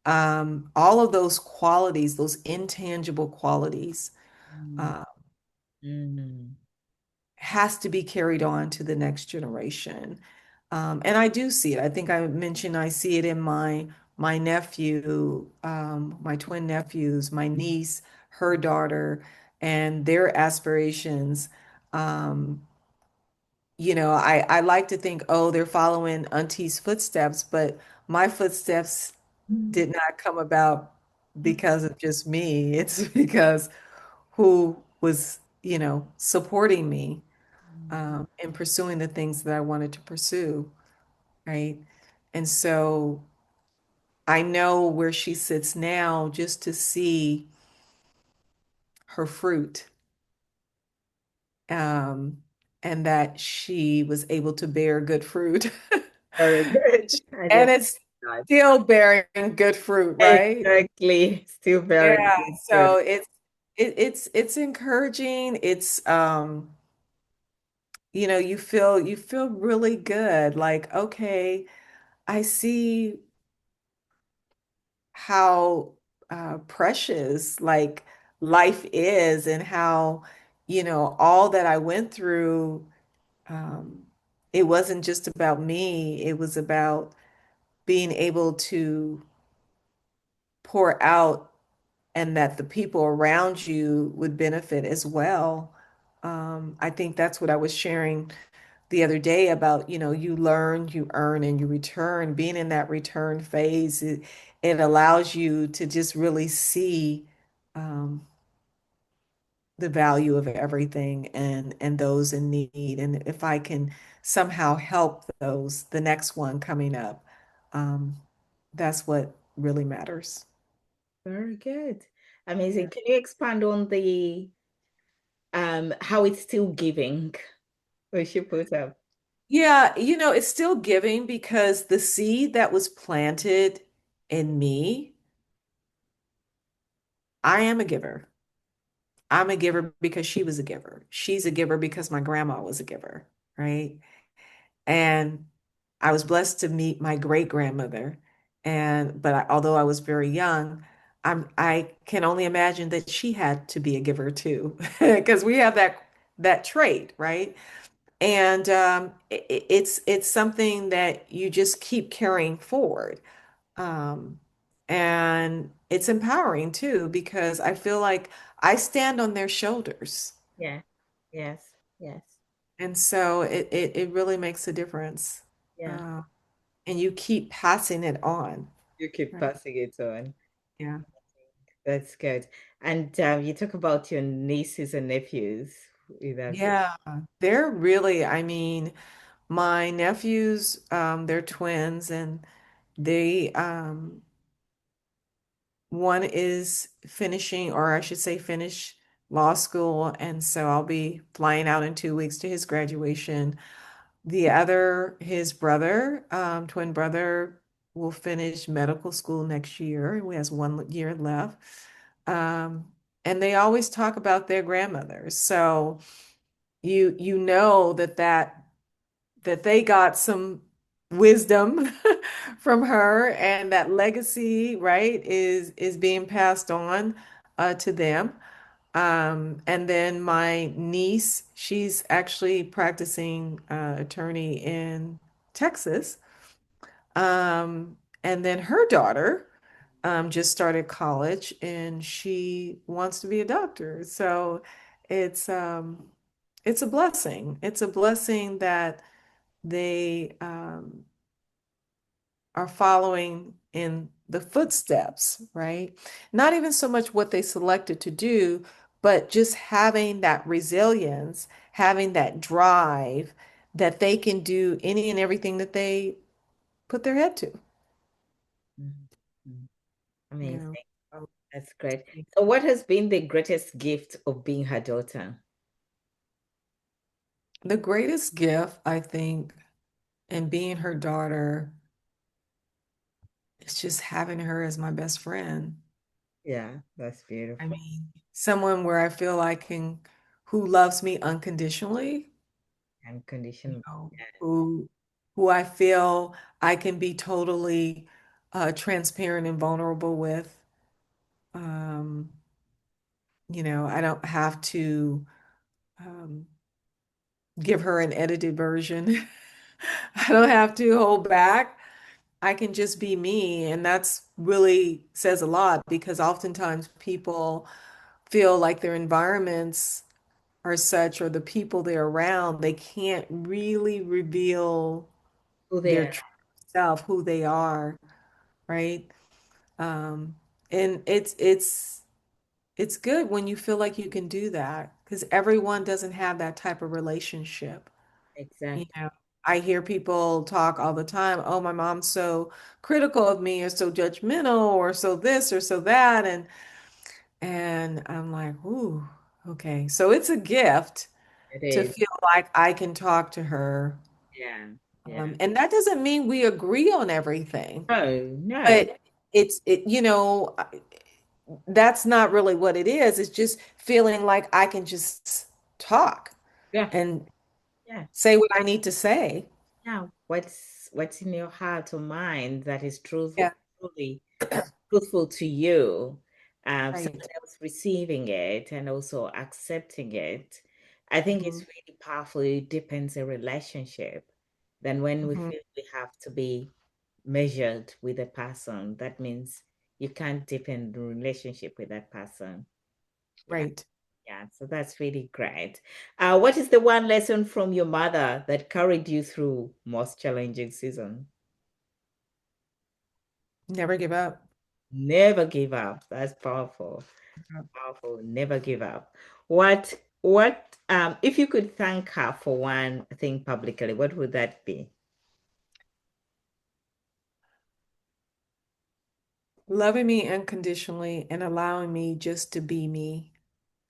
Speaker 2: all of those qualities, those intangible qualities,
Speaker 1: Mm.
Speaker 2: uh,
Speaker 1: Mm.
Speaker 2: has to be carried on to the next generation. And I do see it. I think I mentioned I see it in my nephew, my twin nephews, my niece, her daughter, and their aspirations. Um, I like to think, oh, they're following Auntie's footsteps, but my footsteps
Speaker 1: Mm.
Speaker 2: did not come about because of just me. It's because who was, supporting me in pursuing the things that I wanted to pursue, right? And so I know where she sits now just to see her fruit, um, and that she was able to bear good fruit.
Speaker 1: Very good. I
Speaker 2: And
Speaker 1: just
Speaker 2: it's
Speaker 1: that.
Speaker 2: still bearing good fruit, right?
Speaker 1: Exactly. Still very
Speaker 2: Yeah.
Speaker 1: good
Speaker 2: So
Speaker 1: food.
Speaker 2: it's encouraging. It's you feel really good. Like, okay, I see how precious like life is and how, all that I went through, um, it wasn't just about me. It was about being able to pour out and that the people around you would benefit as well. I think that's what I was sharing the other day about, you learn, you earn, and you return. Being in that return phase, it allows you to just really see um, the value of everything and those in need. And if I can somehow help those, the next one coming up, um, that's what really matters.
Speaker 1: Very good.
Speaker 2: Yeah.
Speaker 1: Amazing. Can you expand on the how it's still giving? We should put up.
Speaker 2: Yeah, it's still giving because the seed that was planted in me, I am a giver. I'm a giver because she was a giver. She's a giver because my grandma was a giver, right? And I was blessed to meet my great grandmother. Although I was very young, I can only imagine that she had to be a giver too, because we have that trait, right? And it's something that you just keep carrying forward. Um, and it's empowering too, because I feel like I stand on their shoulders.
Speaker 1: Yeah. Yes. Yes.
Speaker 2: And so it really makes a difference.
Speaker 1: Yeah.
Speaker 2: Uh, and you keep passing it on.
Speaker 1: You keep
Speaker 2: Right.
Speaker 1: passing it on.
Speaker 2: Yeah.
Speaker 1: That's good. And you talk about your nieces and nephews with that.
Speaker 2: Yeah. They're really, I mean, my nephews, they're twins and they, one is finishing, or I should say, finish law school. And so I'll be flying out in 2 weeks to his graduation. The other, his brother, twin brother, will finish medical school next year. He has 1 year left. Um, and they always talk about their grandmothers. So you know that they got some wisdom from her, and that legacy, right, is being passed on to them. And then my niece, she's actually practicing attorney in Texas. And then her daughter just started college and she wants to be a doctor. So it's um, it's a blessing. It's a blessing that they are following in the footsteps, right? Not even so much what they selected to do, but just having that resilience, having that drive that they can do any and everything that they put their head to.
Speaker 1: Mhm. Mhm.
Speaker 2: You know,
Speaker 1: Amazing.
Speaker 2: so
Speaker 1: That's great. So, what has been the greatest gift of being her daughter?
Speaker 2: the greatest gift, I think, in being her daughter is just having her as my best friend.
Speaker 1: Yeah, that's
Speaker 2: I
Speaker 1: beautiful.
Speaker 2: mean, someone where I feel I can, who loves me unconditionally,
Speaker 1: And condition. Yeah.
Speaker 2: who I feel I can be totally transparent and vulnerable with. Um, I don't have to um, give her an edited version. I don't have to hold back. I can just be me, and that's really says a lot because oftentimes people feel like their environments are such, or the people they're around, they can't really reveal
Speaker 1: Who
Speaker 2: their
Speaker 1: they
Speaker 2: true self, who they are, right? Um, and it's good when you feel like you can do that because everyone doesn't have that type of relationship. You
Speaker 1: exactly.
Speaker 2: know, I hear people talk all the time, oh, my mom's so critical of me or so judgmental or so this or so that. And I'm like, ooh, okay. So it's a gift
Speaker 1: It
Speaker 2: to
Speaker 1: is.
Speaker 2: feel like I can talk to her.
Speaker 1: Yeah. Yeah.
Speaker 2: And that doesn't mean we agree on everything,
Speaker 1: No, no.
Speaker 2: but that's not really what it is. It's just feeling like I can just talk
Speaker 1: Yeah.
Speaker 2: and
Speaker 1: Yeah.
Speaker 2: say what I need to say.
Speaker 1: Yeah. What's in your heart or mind that is
Speaker 2: Yeah,
Speaker 1: truly truthful to you, someone
Speaker 2: right.
Speaker 1: else receiving it and also accepting it, I think it's
Speaker 2: Hmm.
Speaker 1: really powerful. It deepens a relationship. Then when we
Speaker 2: Hmm.
Speaker 1: feel we have to be measured with a person, that means you can't deepen the relationship with that person. Yeah.
Speaker 2: Right.
Speaker 1: Yeah. So that's really great. What is the one lesson from your mother that carried you through most challenging season?
Speaker 2: Never give up.
Speaker 1: Never give up. That's powerful. Powerful. Never give up. What if you could thank her for one thing publicly, what would that be?
Speaker 2: Loving me unconditionally and allowing me just to be me.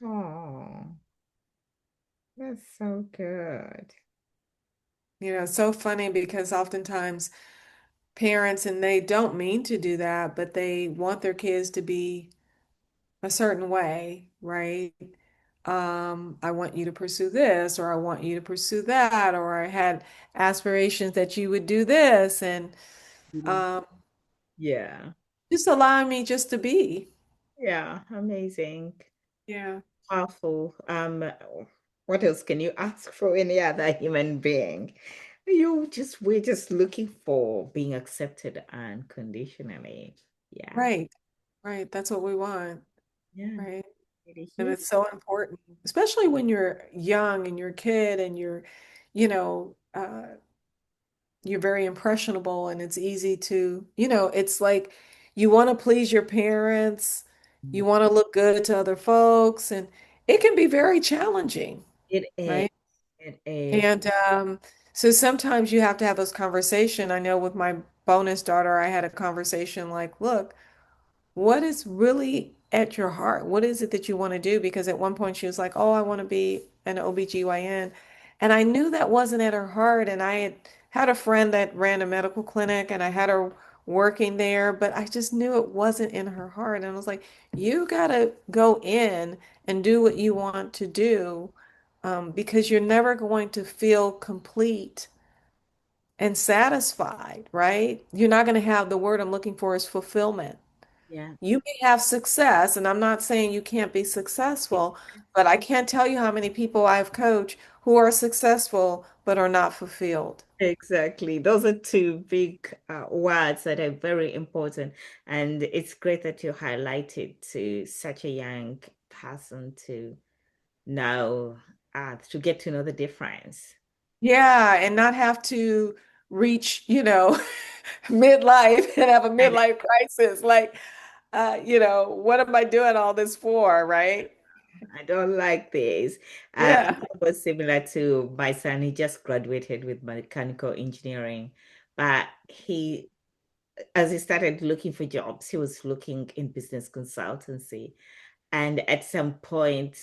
Speaker 1: Oh, that's so good.
Speaker 2: It's so funny because oftentimes parents, and they don't mean to do that, but they want their kids to be a certain way, right? I want you to pursue this, or I want you to pursue that, or I had aspirations that you would do this, and
Speaker 1: Mhm.
Speaker 2: um,
Speaker 1: Yeah.
Speaker 2: just allowing me just to be.
Speaker 1: Yeah. Amazing.
Speaker 2: Yeah,
Speaker 1: Powerful. What else can you ask for any other human being? We're just looking for being accepted unconditionally. Yeah.
Speaker 2: right, right. That's what we want,
Speaker 1: Yeah.
Speaker 2: right?
Speaker 1: Really
Speaker 2: And
Speaker 1: huge.
Speaker 2: it's so important, especially when you're young and you're a kid and you know, uh, you're very impressionable and it's easy to, it's like you want to please your parents, you want to look good to other folks, and it can be very challenging,
Speaker 1: It is.
Speaker 2: right?
Speaker 1: It is.
Speaker 2: And so sometimes you have to have this conversation. I know with my bonus daughter, I had a conversation like, look, what is really at your heart? What is it that you want to do? Because at one point she was like, oh, I want to be an OBGYN. And I knew that wasn't at her heart. And I had a friend that ran a medical clinic and I had her working there, but I just knew it wasn't in her heart. And I was like, you got to go in and do what you want to do, because you're never going to feel complete and satisfied, right? You're not going to have, the word I'm looking for is fulfillment.
Speaker 1: Yeah.
Speaker 2: You may have success, and I'm not saying you can't be successful, but I can't tell you how many people I've coached who are successful but are not fulfilled.
Speaker 1: Exactly. Those are two big words that are very important. And it's great that you highlighted to such a young person to know, to get to know the difference.
Speaker 2: Yeah, and not have to reach, midlife and have a
Speaker 1: And
Speaker 2: midlife crisis. Like, what am I doing all this for, right?
Speaker 1: I don't like this.
Speaker 2: Yeah.
Speaker 1: It was similar to my son. He just graduated with mechanical engineering, but as he started looking for jobs, he was looking in business consultancy. And at some point,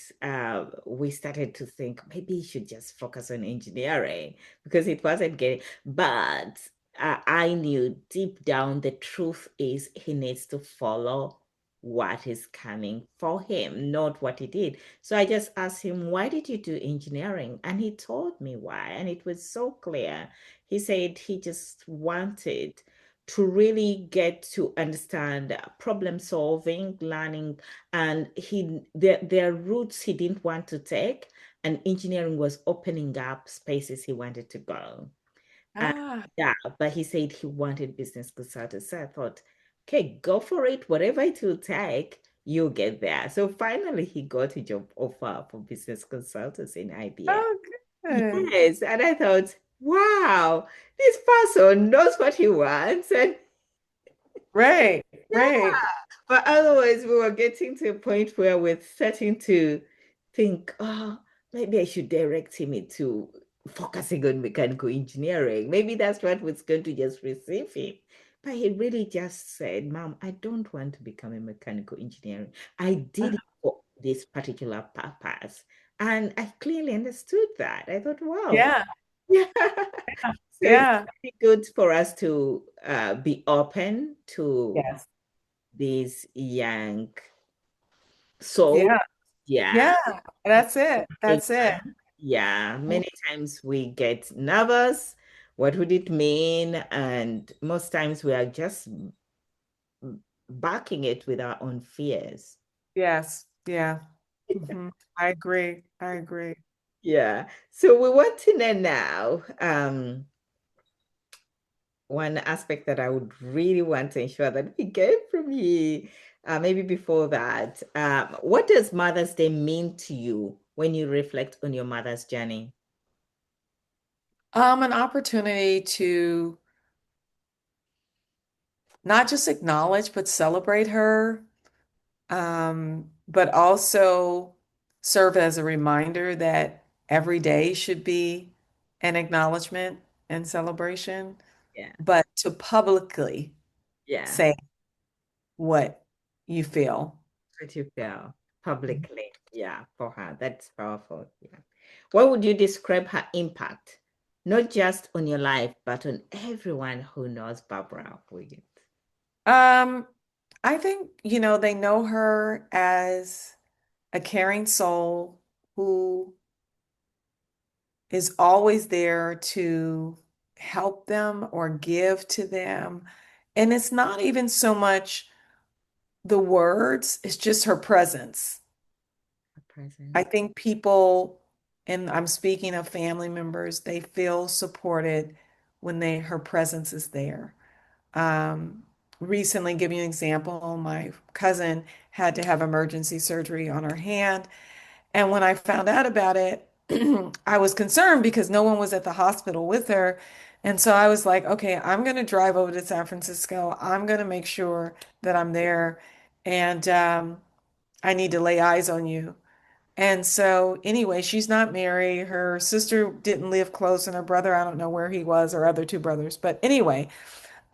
Speaker 1: we started to think maybe he should just focus on engineering because it wasn't getting. But I knew deep down the truth is he needs to follow what is coming for him, not what he did. So I just asked him, why did you do engineering? And he told me why. And it was so clear. He said he just wanted to really get to understand problem solving, learning, and there are routes he didn't want to take, and engineering was opening up spaces he wanted to go. Uh,
Speaker 2: Ah,
Speaker 1: yeah, but he said he wanted business consultants. So I thought, okay, go for it, whatever it will take. you get there. So finally, he got a job offer for business consultants in IBM.
Speaker 2: Oh, good.
Speaker 1: Yes, and I thought, wow, this person knows what he wants, and
Speaker 2: Right, right.
Speaker 1: but otherwise, we were getting to a point where we're starting to think, oh, maybe I should direct him into focusing on mechanical engineering. Maybe that's what was going to just receive him. But he really just said, Mom, I don't want to become a mechanical engineer. I did it for this particular purpose. And I clearly understood that. I thought, wow,
Speaker 2: Yeah,
Speaker 1: yeah. So it's
Speaker 2: yeah.
Speaker 1: really good for us to be open to
Speaker 2: Yes.
Speaker 1: these young souls.
Speaker 2: Yeah,
Speaker 1: Yeah.
Speaker 2: yeah. That's it.
Speaker 1: Take
Speaker 2: That's it.
Speaker 1: time. Yeah. Many times we get nervous. What would it mean? And most times we are just backing it with our own fears.
Speaker 2: Yes. Yeah. I agree. I agree.
Speaker 1: Yeah. So we want to know now, one aspect that I would really want to ensure that we get from you, maybe before that, what does Mother's Day mean to you when you reflect on your mother's journey?
Speaker 2: An opportunity to not just acknowledge, but celebrate her, but also serve as a reminder that every day should be an acknowledgement and celebration,
Speaker 1: Yeah.
Speaker 2: but to publicly
Speaker 1: Yeah.
Speaker 2: say what you feel.
Speaker 1: What you feel publicly. Yeah, for her. That's powerful. Yeah. What would you describe her impact? Not just on your life, but on everyone who knows Barbara Wiggins.
Speaker 2: Um, I think, they know her as a caring soul who is always there to help them or give to them. And it's not even so much the words, it's just her presence.
Speaker 1: Her
Speaker 2: I
Speaker 1: presence.
Speaker 2: think people, and I'm speaking of family members, they feel supported when her presence is there. Um, Recently, give you an example, my cousin had to have emergency surgery on her hand. And when I found out about it, I was concerned because no one was at the hospital with her. And so I was like, okay, I'm going to drive over to San Francisco. I'm going to make sure that I'm there. And I need to lay eyes on you. And so, anyway, she's not married. Her sister didn't live close, and her brother, I don't know where he was, or other two brothers. But anyway,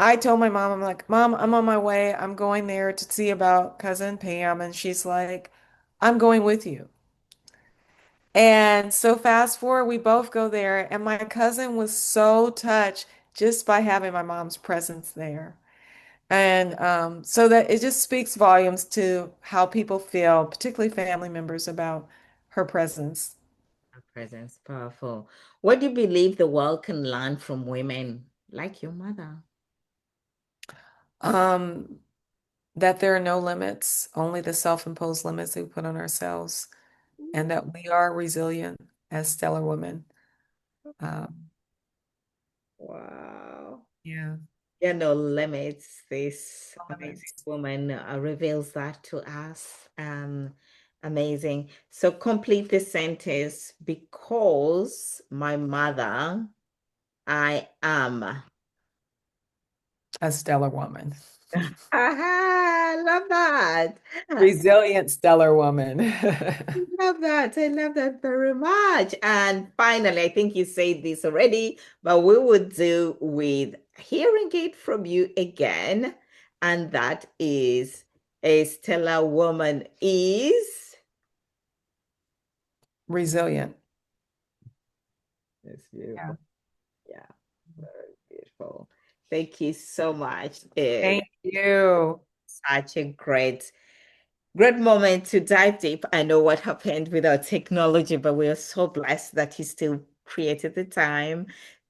Speaker 2: I told my mom, I'm like, Mom, I'm on my way. I'm going there to see about cousin Pam. And she's like, I'm going with you. And so fast forward, we both go there, and my cousin was so touched just by having my mom's presence there. And so that it just speaks volumes to how people feel, particularly family members, about her presence.
Speaker 1: Her presence, powerful. What do you believe the world can learn from women like your mother?
Speaker 2: Um, that there are no limits, only the self-imposed limits we put on ourselves, and that we are resilient as stellar women. Um,
Speaker 1: Wow.
Speaker 2: yeah,
Speaker 1: Yeah, no limits. This
Speaker 2: no
Speaker 1: amazing
Speaker 2: limits.
Speaker 1: woman reveals that to us. Amazing. So complete the sentence because my mother, I am.
Speaker 2: A stellar woman.
Speaker 1: I love that.
Speaker 2: Resilient stellar woman.
Speaker 1: Love that. I love that very much. And finally, I think you said this already, but we would do with hearing it from you again. And that is a stellar woman is.
Speaker 2: Resilient.
Speaker 1: That's
Speaker 2: Yeah.
Speaker 1: beautiful. Yeah, very beautiful. Thank you so much. It
Speaker 2: Thank you.
Speaker 1: such a great moment to dive deep. I know what happened with our technology, but we are so blessed that he still created the time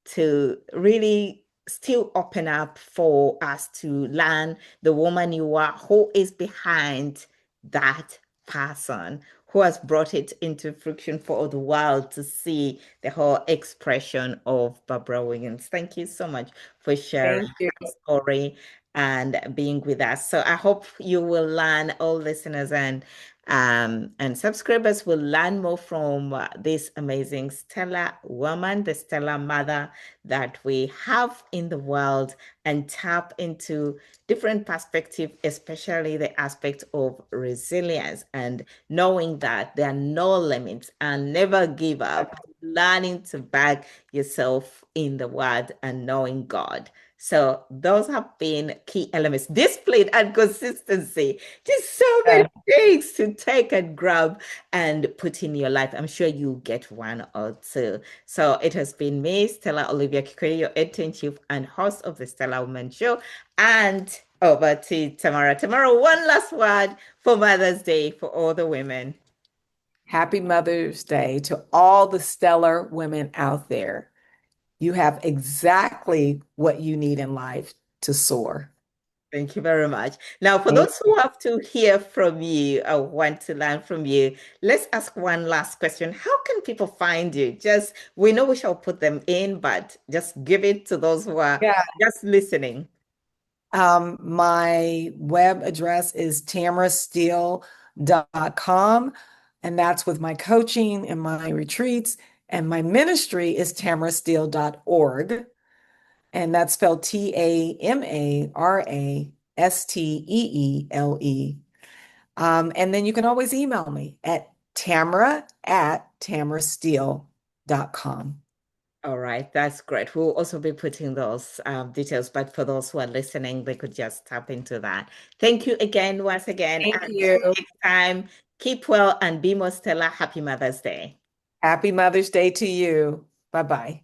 Speaker 1: to really still open up for us to learn the woman you are, who is behind that person, who has brought it into friction for the world to see the whole expression of Barbara Wiggins. Thank you so much for sharing
Speaker 2: Thank you.
Speaker 1: that story. and being with us. So I hope you will learn, all listeners and subscribers will learn more from this amazing stellar woman, the stellar mother that we have in the world, and tap into different perspective, especially the aspect of resilience and knowing that there are no limits and never give up, learning to back yourself in the word and knowing God. So those have been key elements. Discipline and consistency. Just so many
Speaker 2: Yeah.
Speaker 1: things to take and grab and put in your life. I'm sure you get one or two. So it has been me, Stella Olivia Kikwe, your editor in chief and host of the Stella Woman Show. And over to Tamara. Tamara, one last word for Mother's Day for all the women.
Speaker 2: Happy Mother's Day to all the stellar women out there. You have exactly what you need in life to soar.
Speaker 1: Thank you very much. Now, for
Speaker 2: Thank
Speaker 1: those who have to hear from you or want to learn from you, let's ask one last question. How can people find you? Just, we know we shall put them in, but just give it to those who are
Speaker 2: Yeah.
Speaker 1: just listening.
Speaker 2: My web address is tamarasteel.com, and that's with my coaching and my retreats. And my ministry is tamarasteel.org, and that's spelled Tamarastee. And then you can always email me at tamara@tamarasteel.com.
Speaker 1: All right, that's great. We'll also be putting those details, but for those who are listening, they could just tap into that. Thank you again, once again.
Speaker 2: Thank
Speaker 1: Until
Speaker 2: you.
Speaker 1: next time, keep well and be more stellar. Happy Mother's Day.
Speaker 2: Happy Mother's Day to you. Bye bye.